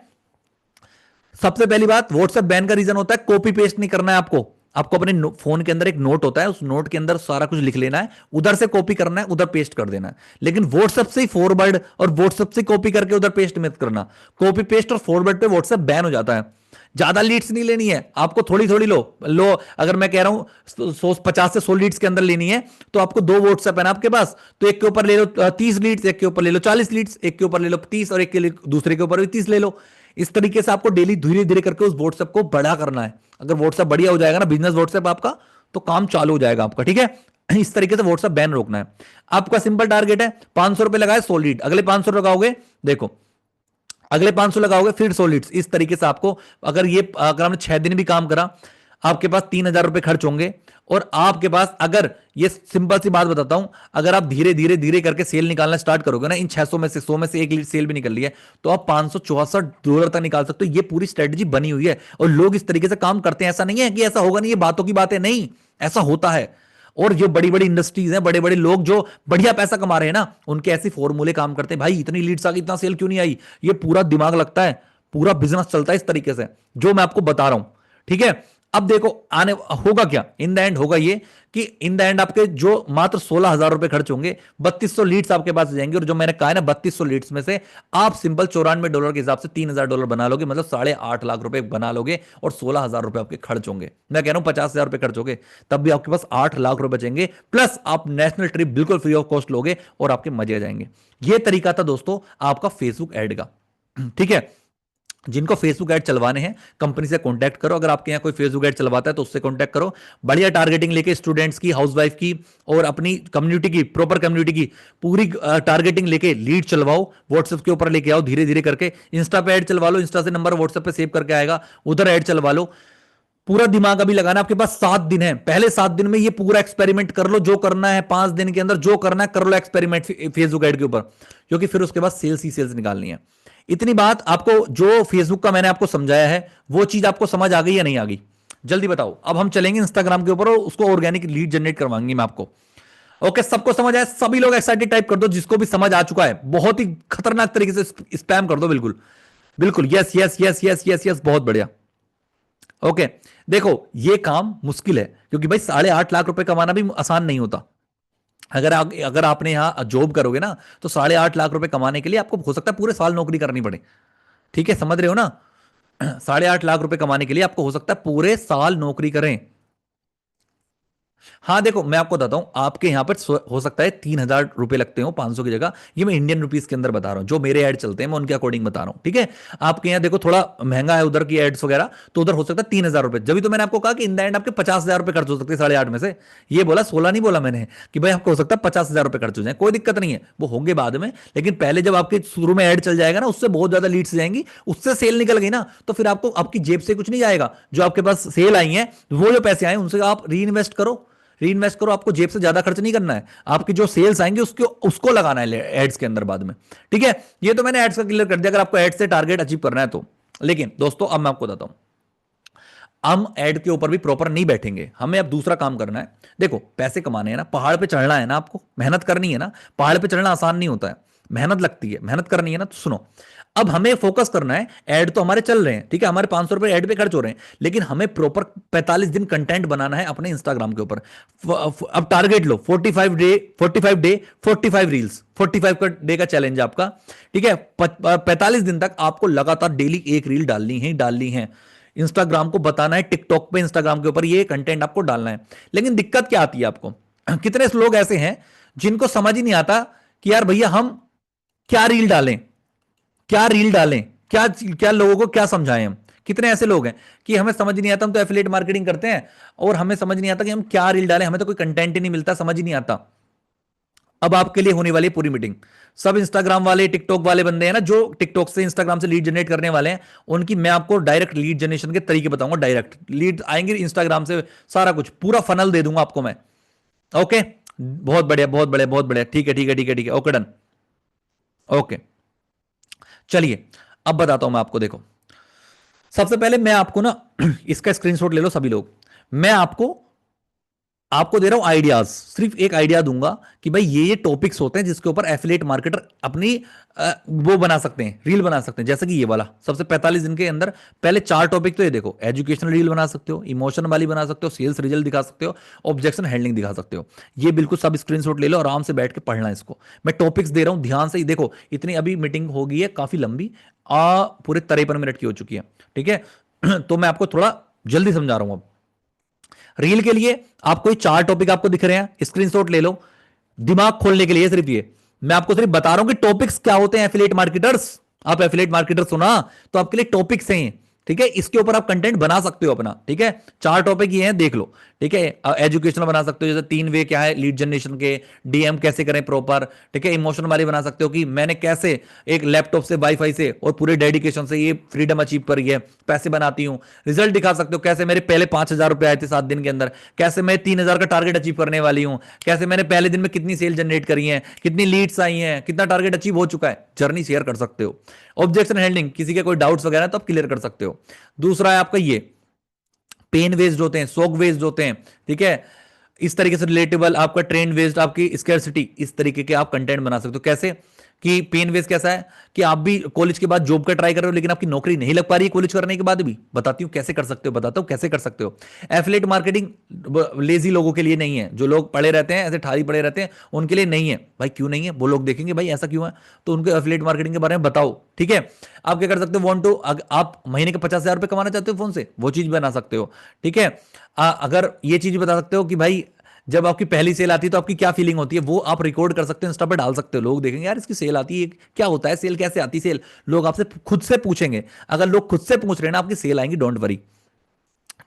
सबसे पहली बात, व्हाट्सएप बैन का रीजन होता है कॉपी पेस्ट नहीं करना है आपको। आपको अपने फोन के अंदर एक नोट होता है, उस नोट के अंदर सारा कुछ लिख लेना है, उधर से कॉपी करना है, उधर पेस्ट कर देना है। लेकिन व्हाट्सएप से ही फॉरवर्ड और व्हाट्सएप से कॉपी करके उधर पेस्ट मत करना। कॉपी पेस्ट और फॉरवर्ड पे व्हाट्सएप बैन हो जाता है। ज्यादा लीड्स नहीं लेनी है आपको, थोड़ी थोड़ी लो लो। अगर मैं कह रहा हूं 50 से 100 लीड्स के अंदर लेनी है, तो आपको 2 व्हाट्सएप है ना आपके पास, तो एक के ऊपर ले लो 30 लीड्स, एक के ऊपर ले लो 40 लीड्स, एक के ऊपर ले लो 30, और एक के दूसरे के ऊपर भी 30 ले लो। इस तरीके से आपको डेली धीरे धीरे करके उस व्हाट्सएप को बड़ा करना है। अगर व्हाट्सएप बढ़िया हो जाएगा ना, बिजनेस व्हाट्सएप आपका, तो काम चालू हो जाएगा आपका। ठीक है, इस तरीके से व्हाट्सएप बैन रोकना है। आपका सिंपल टारगेट है 500 रुपए लगाए 100 लीड, अगले 500 लगाओगे, देखो अगले 500 लगाओगे फिर 100 लीड्स। इस तरीके से आपको, अगर हमने 6 दिन भी काम करा, आपके पास 3,000 रुपए खर्च होंगे। और आपके पास, अगर ये सिंपल सी बात बताता हूं, अगर आप धीरे धीरे धीरे करके सेल निकालना स्टार्ट करोगे ना, इन 600 में से 100 में से एक लीड सेल भी निकल रही है, तो आप $564 तक निकाल सकते हो। ये पूरी स्ट्रेटजी बनी हुई है, और लोग इस तरीके से काम करते हैं। ऐसा नहीं है कि ऐसा होगा नहीं, ये बातों की बात है, नहीं, ऐसा होता है। और जो बड़ी बड़ी इंडस्ट्रीज हैं, बड़े बड़े लोग जो बढ़िया पैसा कमा रहे हैं ना, उनके ऐसे फॉर्मूले काम करते हैं। भाई इतनी लीड्स आ गई, इतना सेल क्यों नहीं आई, ये पूरा दिमाग लगता है, पूरा बिजनेस चलता है इस तरीके से, जो मैं आपको बता रहा हूं। ठीक है। अब देखो आने होगा क्या इन द एंड, होगा ये कि इन द एंड आपके जो मात्र 16,000 रुपए खर्च होंगे, 3200 लीड्स आपके पास आ जाएंगे। और जो मैंने कहा है ना, 3200 लीड्स में से आप सिंपल $94 के हिसाब से $3,000 बना लोगे, मतलब 8.5 लाख रुपए बना लोगे, और 16,000 रुपए आपके खर्च होंगे। मैं कह रहा हूं 50,000 रुपए खर्च होंगे, तब भी आपके पास 8 लाख रुपए बचेंगे, प्लस आप नेशनल ट्रिप बिल्कुल फ्री ऑफ कॉस्ट लोगे और आपके मजे आ जाएंगे। ये तरीका था दोस्तों आपका फेसबुक एड का। ठीक है। जिनको फेसबुक ऐड चलवाने हैं कंपनी से कांटेक्ट करो। अगर आपके यहाँ कोई फेसबुक ऐड चलवाता है तो उससे कांटेक्ट करो। बढ़िया टारगेटिंग लेके स्टूडेंट्स की, हाउसवाइफ की और अपनी कम्युनिटी की, प्रॉपर कम्युनिटी की पूरी टारगेटिंग लेके लीड चलवाओ। व्हाट्सएप के ऊपर लेके आओ धीरे धीरे करके। इंस्टा पे ऐड चलवा लो, इंस्टा से नंबर व्हाट्सएप पे सेव करके आएगा, उधर ऐड चलवा लो। पूरा दिमाग अभी लगाना, आपके पास 7 दिन है। पहले 7 दिन में ये पूरा एक्सपेरिमेंट कर लो, जो करना है 5 दिन के अंदर जो करना है कर लो एक्सपेरिमेंट फेसबुक ऐड के ऊपर, क्योंकि फिर उसके बाद सेल्स ही सेल्स निकालनी है। इतनी बात आपको जो फेसबुक का मैंने आपको समझाया है वो चीज आपको समझ आ गई या नहीं आ गई, जल्दी बताओ। अब हम चलेंगे इंस्टाग्राम के ऊपर और उसको ऑर्गेनिक लीड जनरेट करवाएंगे मैं आपको। ओके, सबको समझ आया? सभी लोग एक्साइटेड टाइप कर दो, जिसको भी समझ आ चुका है। बहुत ही खतरनाक तरीके से स्पैम कर दो, बिल्कुल बिल्कुल, yes yes yes yes yes yes, बहुत बढ़िया। ओके, देखो ये काम मुश्किल है, क्योंकि भाई 8.5 लाख रुपए कमाना भी आसान नहीं होता। अगर आपने यहां जॉब करोगे ना, तो 8.5 लाख रुपए कमाने के लिए आपको हो सकता है पूरे साल नौकरी करनी पड़े। ठीक है, समझ रहे हो ना? 8.5 लाख रुपए कमाने के लिए आपको हो सकता है पूरे साल नौकरी करें। हाँ देखो, मैं आपको बताता हूं, आपके यहां पर हो सकता है 3,000 रुपए लगते हो 500 की जगह। ये मैं इंडियन रुपीस के अंदर बता रहा हूं, जो मेरे ऐड चलते हैं मैं उनके अकॉर्डिंग बता रहा हूं। ठीक है, आपके यहाँ देखो थोड़ा महंगा है उधर की एड्स वगैरह, तो उधर हो सकता है 3,000 रुपए। जब तो मैंने आपको कहा कि इन द एंड आपके 50,000 रुपए खर्च हो सकते हैं 8.5 में से। ये बोला, 16 नहीं बोला मैंने, कि भाई आपको हो सकता है 50,000 रुपए खर्च हो जाए, कोई दिक्कत नहीं है, वो होंगे बाद में। लेकिन पहले जब आपके शुरू में ऐड चल जाएगा ना, उससे बहुत ज्यादा लीड्स जाएंगी, उससे सेल निकल गई ना, तो फिर आपको आपकी जेब से कुछ नहीं जाएगा। जो आपके पास सेल आई है, वो जो पैसे आए उनसे आप री इन्वेस्ट करो, री इन्वेस्ट करो। आपको जेब से ज्यादा खर्च नहीं करना है, आपकी जो सेल्स आएंगे उसको उसको लगाना है एड्स के अंदर बाद में। ठीक है, ये तो मैंने एड्स का क्लियर कर दिया, अगर आपको एड्स से टारगेट अचीव करना है तो। लेकिन दोस्तों अब मैं आपको बताता हूं, हम ऐड के ऊपर भी प्रॉपर नहीं बैठेंगे, हमें अब दूसरा काम करना है। देखो पैसे कमाने हैं ना, पहाड़ पे चढ़ना है ना, आपको मेहनत करनी है ना। पहाड़ पे चढ़ना आसान नहीं होता है, मेहनत लगती है, मेहनत करनी है ना। तो सुनो, अब हमें फोकस करना है। ऐड तो हमारे चल रहे हैं, ठीक है, हमारे 500 रुपए ऐड पे खर्च हो रहे हैं, लेकिन हमें प्रॉपर 45 दिन कंटेंट बनाना है अपने इंस्टाग्राम के ऊपर। अब टारगेट लो 45 डे 45 रील्स, 45 का डे का चैलेंज है आपका। ठीक है, 45 दिन तक आपको लगातार डेली एक रील डालनी है। इंस्टाग्राम को बताना है, टिकटॉक पे, इंस्टाग्राम के ऊपर ये कंटेंट आपको डालना है। लेकिन दिक्कत क्या आती है आपको? कितने लोग ऐसे हैं जिनको समझ ही नहीं आता कि यार भैया हम क्या रील डालें, क्या रील डालें, क्या क्या लोगों को क्या समझाएं हम। कितने ऐसे लोग हैं कि हमें समझ नहीं आता, हम तो एफिलिएट मार्केटिंग करते हैं और हमें समझ नहीं आता कि हम क्या रील डालें, हमें तो कोई कंटेंट ही नहीं मिलता, समझ ही नहीं आता। अब आपके लिए होने वाली पूरी मीटिंग, सब इंस्टाग्राम वाले टिकटॉक वाले बंदे हैं ना, जो टिकटॉक से इंस्टाग्राम से लीड जनरेट करने वाले हैं, उनकी मैं आपको डायरेक्ट लीड जनरेशन के तरीके बताऊंगा। डायरेक्ट लीड आएंगे इंस्टाग्राम से, सारा कुछ पूरा फनल दे दूंगा आपको मैं। ओके, बहुत बढ़िया बहुत बढ़िया बहुत बढ़िया, ठीक है ठीक है ठीक है ठीक है, ओके डन। ओके, चलिए अब बताता हूं मैं आपको। देखो सबसे पहले मैं आपको ना इसका स्क्रीनशॉट ले लो सभी लोग। मैं आपको दे रहा हूं आइडियाज, सिर्फ एक आइडिया दूंगा कि भाई ये टॉपिक्स होते हैं जिसके ऊपर एफिलिएट मार्केटर अपनी वो बना सकते हैं, रील बना सकते हैं। जैसे कि ये वाला सबसे 45 दिन के अंदर पहले 4 टॉपिक तो ये देखो, एजुकेशनल रील बना सकते हो, इमोशन वाली बना सकते हो, सेल्स रिजल्ट दिखा सकते हो, ऑब्जेक्शन हैंडलिंग दिखा सकते हो। ये बिल्कुल सब स्क्रीनशॉट ले लो, आराम से बैठ के पढ़ना है इसको। मैं टॉपिक्स दे रहा हूं, ध्यान से ही देखो। इतनी अभी मीटिंग हो गई है काफी लंबी, पूरे 53 मिनट की हो चुकी है। ठीक है तो मैं आपको थोड़ा जल्दी समझा रहा हूं। अब रील के लिए आपको ये 4 टॉपिक आपको दिख रहे हैं, स्क्रीनशॉट ले लो। दिमाग खोलने के लिए सिर्फ ये मैं आपको सिर्फ बता रहा हूं कि टॉपिक्स क्या होते हैं। एफिलिएट मार्केटर्स, आप एफिलिएट मार्केटर्स हो ना, तो आपके लिए टॉपिक्स हैं। ठीक है, इसके ऊपर आप कंटेंट बना सकते हो अपना। ठीक है, 4 टॉपिक ये हैं, देख लो। ठीक है, एजुकेशनल बना सकते हो, जैसे 3 वे क्या है लीड जनरेशन के, डीएम कैसे करें प्रॉपर। ठीक है, इमोशन वाली बना सकते हो कि मैंने कैसे एक लैपटॉप से, वाईफाई से और पूरे डेडिकेशन से ये फ्रीडम अचीव करी है, पैसे बनाती हूं। रिजल्ट दिखा सकते हो, कैसे मेरे पहले 5,000 रुपए आए थे 7 दिन के अंदर, कैसे मैं 3,000 का टारगेट अचीव करने वाली हूं, कैसे मैंने पहले दिन में कितनी सेल जनरेट करी है, कितनी लीड्स आई हैं, कितना टारगेट अचीव हो चुका है। जर्नी शेयर कर सकते हो। ऑब्जेक्शन हैंडलिंग, किसी के कोई डाउट्स वगैरह तो आप क्लियर कर सकते हो। दूसरा है आपका ये पेन वेस्ड होते हैं, सोक वेस्ड होते हैं। ठीक है, इस तरीके से रिलेटेबल आपका ट्रेंड वेस्ड, आपकी स्कैरसिटी, इस तरीके के आप कंटेंट बना सकते हो। कैसे कि पेन वेज कैसा है कि आप भी कॉलेज के बाद जॉब का ट्राई कर रहे हो लेकिन आपकी नौकरी नहीं लग पा रही है कॉलेज करने के बाद भी। बताती हूँ कैसे कर सकते हो, बताता हूँ कैसे कर सकते हो। एफिलिएट मार्केटिंग लेजी लोगों के लिए नहीं है, जो लोग पढ़े रहते हैं ऐसे ठारी पड़े रहते हैं उनके लिए नहीं है भाई। क्यों नहीं है वो लोग देखेंगे भाई ऐसा क्यों है, तो उनको एफिलिएट मार्केटिंग के बारे में बताओ। ठीक है, आप क्या कर सकते हो, वांट टू, आप महीने के 50,000 रुपए कमाना चाहते हो फोन से, वो चीज बना सकते हो। ठीक है, अगर ये चीज बता सकते हो कि भाई जब आपकी पहली सेल आती है तो आपकी क्या फीलिंग होती है, वो आप रिकॉर्ड कर सकते हो, इंस्टा पे डाल सकते हो। लोग देखेंगे यार इसकी सेल आती है, क्या होता है सेल, कैसे आती है सेल, लोग आपसे खुद से पूछेंगे। अगर लोग खुद से पूछ रहे हैं ना आपकी सेल आएंगी, डोंट वरी।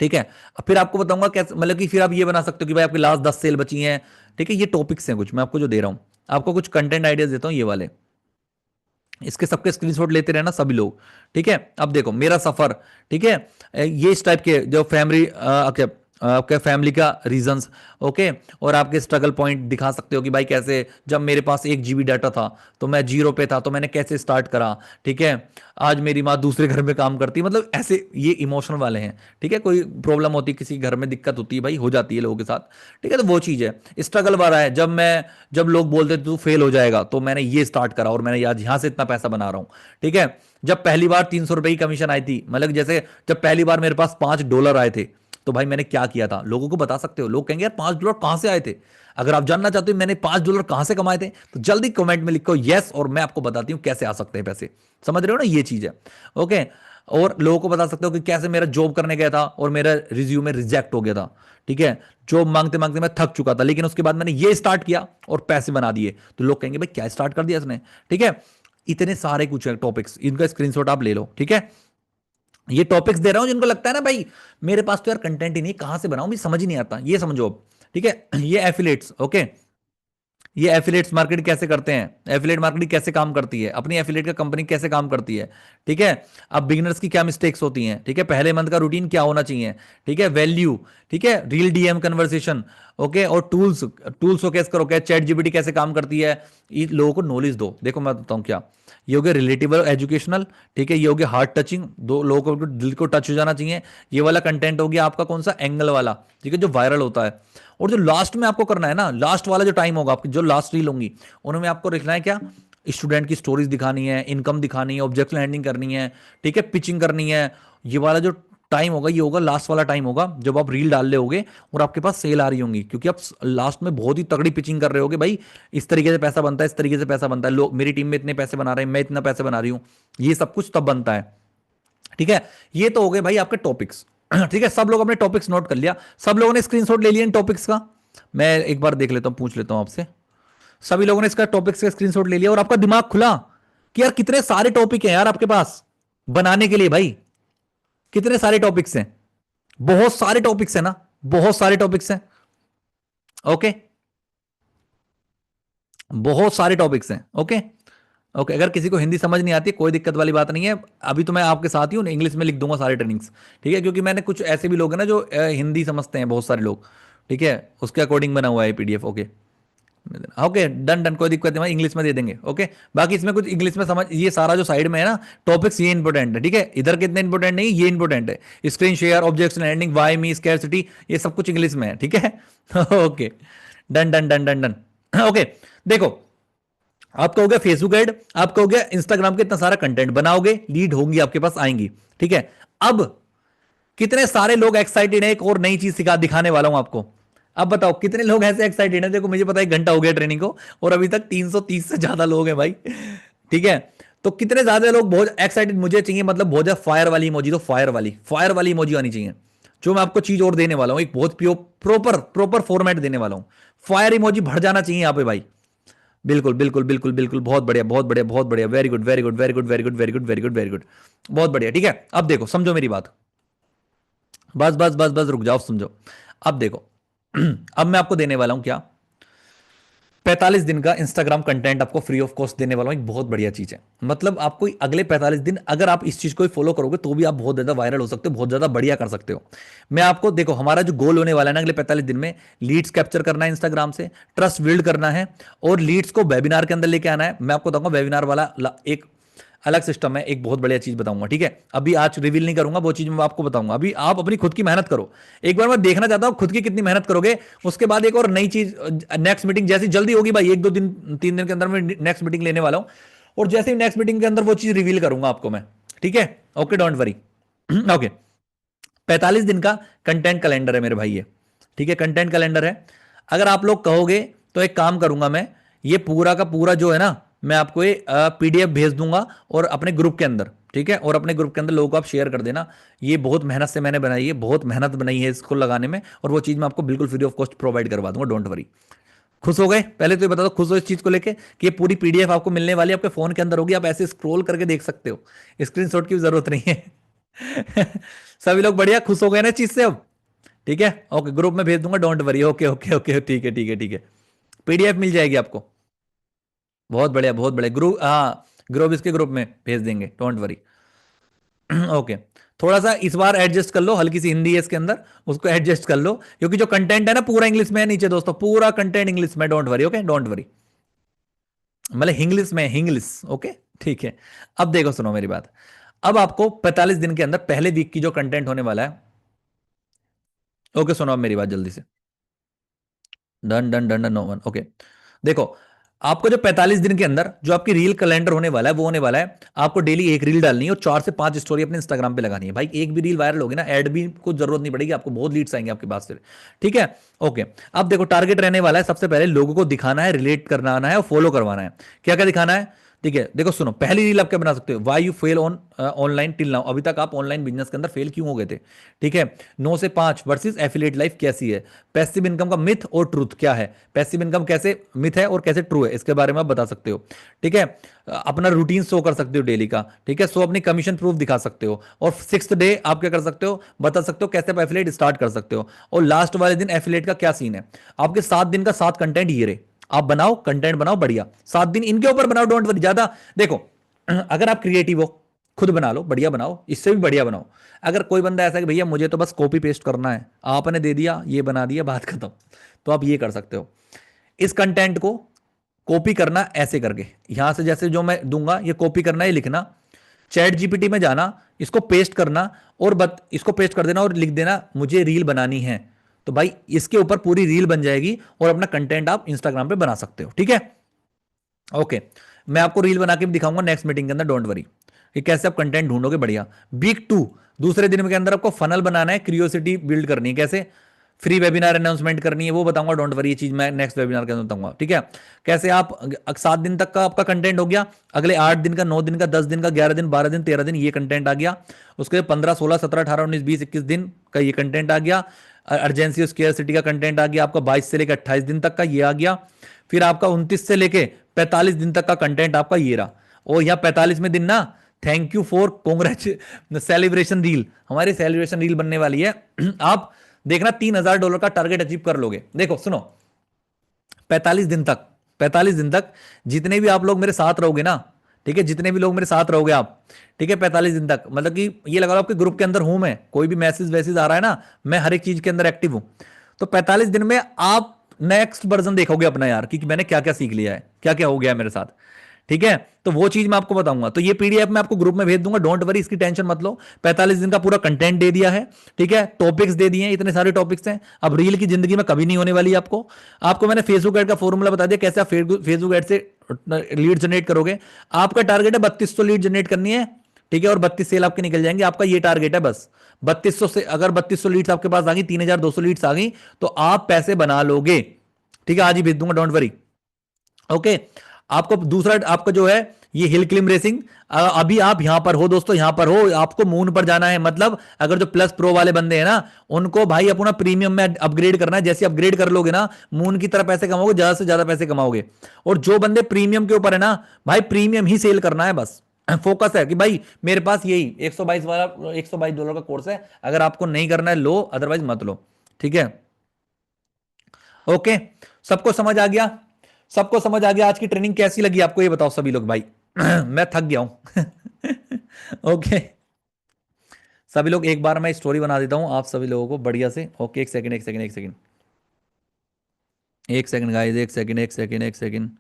ठीक है, अब फिर आपको बताऊंगा कैसे, मतलब कि फिर आप ये बना सकते हो कि भाई आपकी लास्ट 10 सेल बची हैं। ठीक है, ये टॉपिक्स हैं कुछ मैं आपको जो दे रहा हूं, आपको कुछ कंटेंट आइडियाज देता हूं ये वाले, इसके सबके स्क्रीनशॉट लेते रहना सभी लोग। ठीक है, अब देखो मेरा सफर। ठीक है, ये इस टाइप के जो फैमिली आपके फैमिली का रीजंस, ओके, और आपके स्ट्रगल पॉइंट दिखा सकते हो कि भाई कैसे जब मेरे पास 1 GB डाटा था तो मैं जीरो पे था तो मैंने कैसे स्टार्ट करा। ठीक है, आज मेरी माँ दूसरे घर में काम करती है, मतलब ऐसे ये इमोशनल वाले हैं। ठीक है, कोई प्रॉब्लम होती है किसी घर में दिक्कत होती है भाई, हो जाती है लोगों के साथ। ठीक है, तो वो चीज़ है। स्ट्रगल वाला है, जब लोग बोलते थे तू फेल हो जाएगा तो मैंने ये स्टार्ट करा और मैंने आज यहां से इतना पैसा बना रहा हूं। ठीक है, जब पहली बार 300 रुपए की कमीशन आई थी, मतलब जैसे जब पहली बार मेरे पास $5 आए थे तो भाई मैंने क्या किया था, लोगों को बता सकते हो। लोग कहेंगे यार $5 कहां से आए थे, अगर आप जानना चाहते हो मैंने $5 कहां से कमाए थे तो जल्दी कमेंट में लिखो यस, और मैं आपको बताती हूं कैसे आ सकते हैं पैसे। समझ रहे हो ना, ये चीज है। ओके, और लोगों को बता सकते हो कि कैसे मेरा जॉब करने गया था और मेरा रिज्यूमे रिजेक्ट हो गया था। ठीक है, जॉब मांगते मांगते मैं थक चुका था लेकिन उसके बाद मैंने ये स्टार्ट किया और पैसे बना दिए, तो लोग कहेंगे भाई क्या स्टार्ट कर दिया इसने। ठीक है, इतने सारे कुछ टॉपिक्स, इनका स्क्रीनशॉट आप ले लो। ठीक है, ये टॉपिक्स दे रहा हूं जिनको लगता है ना भाई मेरे पास तो यार कंटेंट ही नहीं, कहां से बनाऊं, मुझे समझ ही नहीं आता, ये समझो अब। ठीक है, ये एफिलेट्स, ओके, ये एफिलेट्स मार्केट कैसे करते हैं, एफिलेट मार्केटिंग कैसे काम करती है, अपनी एफिलेट का कंपनी कैसे काम करती है। ठीक है, अब बिगिनर्स की क्या मिस्टेक्स होती हैं। ठीक है, पहले मंथ का रूटीन क्या होना चाहिए। ठीक है, वैल्यू, ठीक है, रियल डीएम कन्वर्सेशन, ओके, और टूल्स, टूल्स को कैसे करो, क्या चैट जीपीटी कैसे काम करती है, ये लोगों को नॉलेज दो। देखो मैं बताता हूँ क्या, ये हो गया रिलेटिव एजुकेशनल। ठीक है, ये हो गया हार्ट टचिंग, दो लोगों को दिल को टच हो जाना चाहिए। ये वाला कंटेंट हो गया आपका कौन सा, एंगल वाला, ठीक है, जो वायरल होता है। और जो लास्ट में आपको करना है ना, लास्ट वाला जो टाइम होगा आपकी, जो लास्ट रील होंगी उनमें आपको लिखना है क्या, स्टूडेंट की स्टोरीज दिखानी है, इनकम दिखानी है, ऑब्जेक्ट लैंडिंग करनी है। ठीक है, पिचिंग करनी है। ये वाला जो टाइम होगा ये होगा लास्ट वाला टाइम होगा जब आप रील डाल रहे होगे और आपके पास सेल आ रही होंगी, क्योंकि आप लास्ट में बहुत ही तगड़ी पिचिंग कर रहे होगे भाई, इस तरीके से पैसा बनता है, इस तरीके से पैसा बनता है, लोग मेरी टीम में इतने पैसे बना रहे हैं, मैं इतना पैसे बना रही हूं, ये सब कुछ तब बनता है। ठीक है, ये तो हो गए भाई आपके टॉपिक्स। ठीक है, सब लोग अपने टॉपिक्स नोट कर लिया, सब लोगों ने स्क्रीनशॉट ले लिया इन टॉपिक्स का। मैं एक बार देख लेता हूं, पूछ लेता हूं आपसे, सभी लोगों ने इसका टॉपिक्स का स्क्रीनशॉट ले लिया और आपका दिमाग खुला कि यार कितने सारे टॉपिक हैं यार आपके पास बनाने के लिए भाई, कितने सारे टॉपिक्स हैं, बहुत सारे टॉपिक्स हैं ना, बहुत सारे टॉपिक्स हैं। ओके, बहुत सारे टॉपिक्स हैं। ओके, ओके, अगर किसी को हिंदी समझ नहीं आती कोई दिक्कत वाली बात नहीं है, अभी तो मैं आपके साथ ही हूँ, इंग्लिश में लिख दूंगा सारे ट्रेनिंग्स। ठीक है, क्योंकि मैंने कुछ ऐसे भी लोग हैं ना जो हिंदी समझते हैं, बहुत सारे लोग। ठीक है, उसके अकॉर्डिंग बना हुआ है PDF. Okay, okay, done done, कोई दिक्कत नहीं भाई, इंग्लिश में दे देंगे। ओके, बाकी इसमें कुछ इंग्लिश में समझ, ये सारा जो साइड में है ना टॉपिक्स, ये इंपॉर्टेंट है। ठीक है, इधर कितने इंपॉर्टेंट नहीं, ये इंपॉर्टेंट है, screen share, objects landing, why me, scarcity, ये सब कुछ इंग्लिश में है। ठीक है, okay, done done done done done. Okay, देखो आपका हो गया फेसबुक ऐड, आपका हो गया इंस्टाग्राम के, इतना सारा कंटेंट बनाओगे, लीड होंगी आपके पास आएंगी। ठीक है, अब कितने सारे लोग एक्साइटेड हैं, एक और नई चीज सिखा दिखाने वाला हूं आपको। अब बताओ कितने लोग ऐसे एक्साइटेड हैं, देखो मुझे पता है 1 घंटा हो गया ट्रेनिंग को और अभी तक 330 से ज्यादा लोग हैं भाई। ठीक है, तो कितने ज्यादा लोग बहुत एक्साइटेड, मुझे चाहिए मतलब बहुत ज्यादा फायर वाली इमोजी, तो फायर वाली इमोजी आनी चाहिए। जो मैं आपको चीज और देने वाला हूं, एक बहुत प्रॉपर प्रॉपर फॉर्मेट देने वाला हूं, फायर इमोजी भर जाना चाहिए यहां पे भाई। बिल्कुल बिल्कुल बिल्कुल बिल्कुल, बहुत बढ़िया बहुत बढ़िया बहुत बढ़िया, very good very good very good very good very good very good very good, बहुत बढ़िया। ठीक है, अब देखो समझो मेरी बात, बस बस बस बस रुक जाओ समझो। अब देखो अब मैं आपको देने वाला हूं क्या, 45 दिन का इंस्टाग्राम कंटेंट आपको फ्री ऑफ कॉस्ट देने वाला हूं, एक बहुत बढ़िया चीज है। मतलब आपको अगले 45 दिन अगर आप इस चीज को फॉलो करोगे तो भी आप बहुत ज्यादा वायरल हो सकते हो, बहुत ज्यादा बढ़िया कर सकते हो। मैं आपको देखो, हमारा जो गोल होने वाला है ना अगले 45 दिन में, लीड्स कैप्चर करना है इंस्टाग्राम से, ट्रस्ट बिल्ड करना है और लीड्स को वेबिनार के अंदर लेके आना है। मैं आपको बताऊंगा वेबिनार वाला एक अलग सिस्टम है, एक बहुत बढ़िया चीज बताऊंगा, ठीक है। अभी आज रिवील नहीं करूंगा, वो चीज मैं आपको बताऊंगा। अभी आप अपनी खुद की मेहनत करो, एक बार मैं देखना चाहता हूं खुद की कितनी मेहनत करोगे। उसके बाद एक और नई चीज, नेक्स्ट मीटिंग जैसी जल्दी होगी भाई, 1 2 दिन 3 दिन के अंदर मैं नेक्स्ट मीटिंग लेने वाला हूं, और जैसे ही नेक्स्ट मीटिंग के अंदर वो चीज रिवील करूंगा आपको मैं, ठीक है। Okay, don't worry. ओके, 45 दिन का कंटेंट कैलेंडर है मेरे भाई ये, ठीक है, कंटेंट कैलेंडर है। अगर आप लोग कहोगे तो एक काम करूंगा मैं, ये पूरा का पूरा जो है ना, मैं आपको ये पीडीएफ भेज दूंगा और अपने ग्रुप के अंदर, ठीक है, और अपने ग्रुप के अंदर लोगों को आप शेयर कर देना। ये बहुत मेहनत से मैंने बनाई है, बहुत मेहनत बनाई है इसको लगाने में, और वो चीज़ मैं आपको बिल्कुल फ्री ऑफ कॉस्ट प्रोवाइड करवा दूंगा, डोंट वरी। खुश हो गए? पहले तो ये बता दो, खुश हो इस चीज़ को लेके कि ये पूरी पीडीएफ आपको मिलने वाली है, आपके फ़ोन के अंदर होगी, आप ऐसे स्क्रॉल करके देख सकते हो, स्क्रीनशॉट की भी जरूरत नहीं है। सभी लोग बढ़िया खुश हो गए ना इस चीज़ से अब? ठीक है, ओके, ग्रुप में भेज दूंगा, don't worry. Okay okay okay, ठीक है ठीक है ठीक है, पीडीएफ मिल जाएगी आपको। बहुत बढ़िया बहुत बढ़िया, ग्रुप, हाँ, ग्रुप, इसके ग्रुप में भेज देंगे, डोंट वरी। ओके, थोड़ा सा इस बार एडजस्ट कर लो, हल्की सी हिंदी है इसके अंदर, उसको एडजस्ट कर लो, क्योंकि जो कंटेंट है ना पूरा इंग्लिश में है नीचे दोस्तों, पूरा कंटेंट इंग्लिश में, don't worry. Okay, don't worry, मतलब इंग्लिश में, इंग्लिश। ओके, ठीक है। अब देखो, सुनो मेरी बात। अब आपको 45 दिन के अंदर पहले वीक की जो कंटेंट होने वाला है, ओके, सुनो अब मेरी बात जल्दी से। Done done done done, no one, okay. देखो, आपको जो 45 दिन के अंदर जो आपकी रील कैलेंडर होने वाला है, वो होने वाला है, आपको डेली एक रील डालनी है और 4 से 5 स्टोरी अपने इंस्टाग्राम पे लगानी है भाई। एक भी रील वायरल होगी ना, ऐड भी को जरूरत नहीं पड़ेगी आपको, बहुत लीड्स आएंगे आपके पास फिर, ठीक है। ओके, अब देखो, टारगेट रहने वाला है, सबसे पहले लोगों को दिखाना है, रिलेट करवाना है और फॉलो करवाना है। क्या क्या दिखाना है? ठीक है, देखो सुनो, पहली रील आप क्या बना सकते हो, why you fell on online till now, अभी तक आप ऑनलाइन बिजनेस के अंदर फेल क्यों हो गए थे, ठीक है। 9 से 5 वर्सेस एफिलिएट लाइफ कैसी है, पैसिव इनकम का मिथ और ट्रूथ क्या है, पैसिव इनकम कैसे मिथ है और कैसे ट्रू है, इसके बारे में आप बता सकते हो, ठीक है। अपना रूटीन शो कर सकते हो डेली का, ठीक है, सो अपनी कमीशन प्रूफ दिखा सकते हो, और 6th डे आप क्या कर सकते हो, बता सकते हो कैसे आप एफिलिएट स्टार्ट कर सकते हो, और लास्ट वाले दिन एफिलिएट का क्या सीन है। आपके 7 दिन का 7 कंटेंट ये रहे, आप बनाओ, कंटेंट बनाओ बढ़िया, 7 दिन इनके ऊपर बनाओ, डोंट वरी ज्यादा। देखो, अगर आप क्रिएटिव हो, खुद बना लो, बढ़िया बनाओ, इससे भी बढ़िया बनाओ। अगर कोई बंदा ऐसा है कि भैया मुझे तो बस कॉपी पेस्ट करना है, आपने दे दिया, ये बना दिया, बात खत्म, तो आप ये कर सकते हो, इस कंटेंट को कॉपी करना ऐसे करके, यहां से जैसे जो मैं दूंगा ये कॉपी करना, ये लिखना, चैट जीपीटी में जाना, इसको पेस्ट करना, और इसको पेस्ट कर देना और लिख देना मुझे रील बनानी है, तो भाई इसके ऊपर पूरी रील बन जाएगी, और अपना कंटेंट आप इंस्टाग्राम पे बना सकते हो, ठीक है। ओके, मैं आपको रील बना के भी दिखाऊंगा नेक्स्ट मीटिंग के अंदर, डोंट वरी, कि कैसे आप कंटेंट ढूंढोगे बढ़िया। वीक 2, दूसरे दिन के अंदर आपको फनल बनाना है, क्रियोसिटी बिल्ड करनी है, कैसे फ्री वेबिनार अनाउंसमेंट करनी है वो बताऊंगा, डोंट वरी, ये चीज मैं नेक्स्ट वेबिनार के अंदर बताऊंगा, ठीक है। कैसे आप 7 दिन तक का आपका कंटेंट हो गया, अगले 8 दिन का, 9 दिन का, 10 दिन का, 11 दिन, 12 दिन, 13 दिन, ये कंटेंट आ गया। उसके 15 16 17 18 19 20 21 दिन का ये कंटेंट आ गया। अर्जेंसी और स्केयरसिटी का कंटेंट आ गया आपका, 22 से लेकर 28 दिन तक का ये आ गया। फिर आपका 29 से लेके 45 दिन तक का कंटेंट आपका ये रहा। और यहाँ 45वें दिन ना, thank you for congrats celebration reel, हमारी सेलिब्रेशन रील बनने वाली है। आप देखना, $3000 का टारगेट अचीव कर लोगे। देखो सुनो, 45 दिन तक, 45 दिन तक जितने भी आप लोग मेरे साथ रहोगे ना, ठीक है, जितने भी लोग मेरे साथ रहोगे आप, ठीक है, 45 दिन तक, मतलब कि ये लगा लो आपके ग्रुप के अंदर हूं मैं, कोई भी मैसेज वैसेज आ रहा है ना, मैं हर एक चीज के अंदर एक्टिव हूं, तो 45 दिन में आप नेक्स्ट वर्जन देखोगे अपना यार, कि मैंने क्या क्या सीख लिया है, क्या क्या हो गया है मेरे साथ, ठीक है। तो वो चीज मैं आपको बताऊंगा, तो ये पीडीएफ मैं आपको ग्रुप में भेज दूंगा, डोंट वरी, इसकी टेंशन मत लो। 45 दिन का पूरा कंटेंट दे दिया है, ठीक है, टॉपिक्स दे दिए हैं, इतने सारे टॉपिक्स हैं। अब रील की जिंदगी में कभी नहीं होने वाली आपको। आपको मैंने फेसबुक एड का फॉर्मूला बता दिया, कैसे आप फेसबुक एड से लीड जनरेट करोगे। आपका टारगेट है 3200 लीड जनरेट करनी है, ठीक है, और 32 सेल आपके निकल जाएंगे, आपका ये टारगेट है बस। 3200 से अगर 3200 लीड्स आपके पास आ गई, 3200 लीड्स आ गई, तो आप पैसे बना लोगे, ठीक है, आज ही भेज दूंगा, डोंट वरी। ओके, आपको दूसरा आपका जो है ये हिल क्लिम रेसिंग, अभी आप यहां पर हो दोस्तों, यहां पर हो, आपको मून पर जाना है, मतलब अगर जो प्लस प्रो वाले बंदे हैं ना, उनको भाई अपना प्रीमियम में अपग्रेड करना है, जैसे अपग्रेड कर लोगे ना, मून की तरह पैसे कमाओगे, ज्यादा से ज्यादा पैसे कमाओगे। और जो बंदे प्रीमियम के ऊपर है ना, भाई प्रीमियम ही सेल करना है बस। फोकस है कि भाई मेरे पास यही 122 वाला, $122 का कोर्स है, अगर आपको नहीं करना है लो, अदरवाइज मत लो, ठीक है। ओके, सबको समझ आ गया? सबको समझ आ गया? आज की ट्रेनिंग कैसी लगी आपको ये बताओ सभी लोग भाई। मैं थक गया हूं। ओके, सभी लोग एक बार मैं स्टोरी बना देता हूं आप सभी लोगों को बढ़िया से। ओके, एक सेकंड एक सेकंड एक सेकंड, एक सेकंड गाइस, एक सेकंड एक सेकंड एक सेकंड।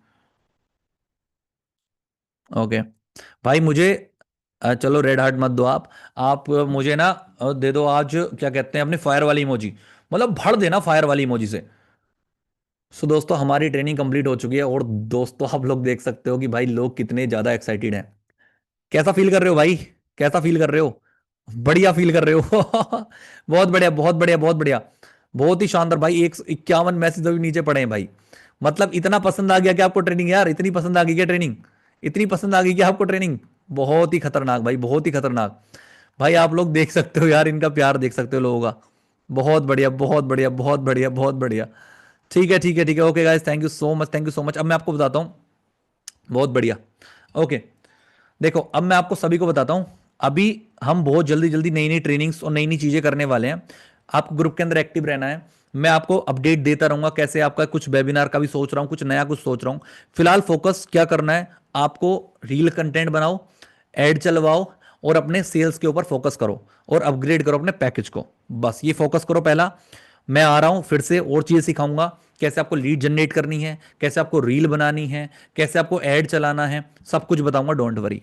ओके, भाई मुझे चलो रेड हार्ट मत दो आप मुझे ना दे दो आज क्या कहते हैं अपनी फायर वाली इमोजी, मतलब भर देना फायर वाली इमोजी से। सो दोस्तों हमारी ट्रेनिंग कंप्लीट हो चुकी है और दोस्तों आप लोग देख सकते हो कि भाई लोग कितने ज्यादा एक्साइटेड हैं। कैसा फील कर रहे हो भाई? कैसा फील कर रहे हो? बढ़िया फील कर रहे हो? बहुत बढ़िया बहुत बढ़िया बहुत बढ़िया। बहुत ही शानदार भाई, 151 मैसेज अभी नीचे पड़े हैं भाई। मतलब इतना पसंद आ गया क्या आपको ट्रेनिंग यार? इतनी पसंद आ गई क्या ट्रेनिंग? इतनी पसंद आ गई क्या आपको ट्रेनिंग? बहुत ही खतरनाक भाई, बहुत ही खतरनाक। भाई आप लोग देख सकते हो यार, इनका प्यार देख सकते हो लोगों का। बहुत बढ़िया बहुत बढ़िया बहुत बढ़िया बहुत बढ़िया। ठीक है ठीक है ठीक है, okay guys, thank you so much, thank you so much. अब मैं आपको बताता हूँ। बहुत बढ़िया। ओके, देखो अब मैं आपको सभी को बताता हूं। अभी हम बहुत जल्दी जल्दी नई नई ट्रेनिंग्स और नई नई चीजें करने वाले हैं। आपको ग्रुप के अंदर एक्टिव रहना है। मैं आपको अपडेट देता रहूंगा, कैसे आपका कुछ वेबिनार का भी सोच रहा हूं, कुछ नया कुछ सोच रहा हूं। फिलहाल फोकस क्या करना है आपको? रील कंटेंट बनाओ, एड चलवाओ, और अपने सेल्स के ऊपर फोकस करो, और अपग्रेड करो अपने पैकेज को। बस ये फोकस करो पहला। मैं आ रहा हूं फिर से और चीज सिखाऊंगा, कैसे आपको लीड जनरेट करनी है, कैसे आपको रील बनानी है, कैसे आपको एड चलाना है, सब कुछ बताऊंगा, डोंट वरी।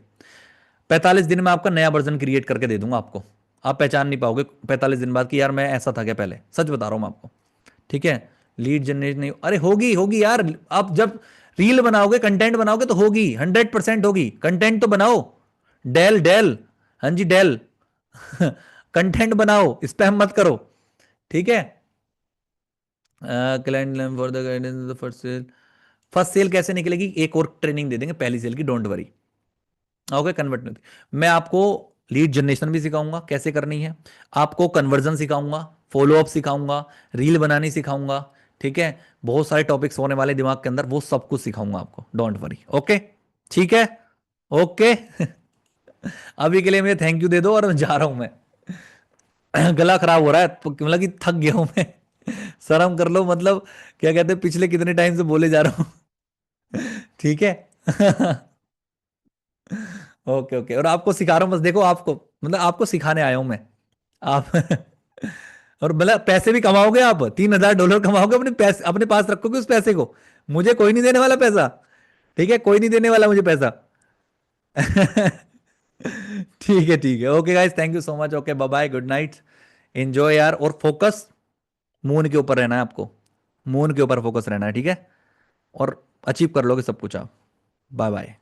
45 दिन में आपका नया वर्जन क्रिएट करके दे दूंगा आपको। आप पहचान नहीं पाओगे 45 दिन बाद कि यार मैं ऐसा था क्या पहले, सच बता रहा हूं मैं आपको। ठीक है? लीड जनरेट नहीं, अरे होगी होगी यार। आप जब रील बनाओगे कंटेंट बनाओगे तो होगी, 100% होगी। कंटेंट तो बनाओ। डेल डेल, हाँ जी डेल। कंटेंट बनाओ, स्पैम मत करो। ठीक है? Client for the guidance first sale. First sale कैसे निकलेगी? एक और ट्रेनिंग दे देंगे पहली सेल की, डोंट वरी। ओके, कन्वर्ट नहीं होती। मैं आपको लीड जनरेशन भी सिखाऊंगा कैसे करनी है, आपको कन्वर्जन सिखाऊंगा, फॉलो अप सिखाऊंगा, रील बनानी सिखाऊंगा। ठीक है? बहुत सारे टॉपिक्स होने वाले दिमाग के अंदर, वो सब कुछ सिखाऊंगा आपको, डोंट वरी। ओके, ठीक है, ओके। अभी के लिए मुझे थैंक यू दे दो और मैं जा रहा हूं मैं। गला खराब हो रहा है मतलब कि थक गया हूं मैं। शर्म कर लो, मतलब क्या कहते हैं, पिछले कितने टाइम से बोले जा रहा हूँ। ठीक है। ओके ओके, और आपको सिखा रहा हूँ बस, देखो आपको, मतलब आपको सिखाने आया हूं मैं। आप और मतलब पैसे भी कमाओगे आप, $3,000 कमाओगे, अपने पैसे अपने पास रखोगे उस पैसे को। मुझे कोई नहीं देने वाला पैसा। ठीक है? कोई नहीं देने वाला मुझे पैसा। ठीक है, okay guys, thank you so much. Okay, bye bye, good night. Enjoy यार, और फोकस मून के ऊपर रहना है आपको। मून के ऊपर फोकस रहना है, ठीक है? और अचीव कर लोगे सब कुछ आप। Bye bye.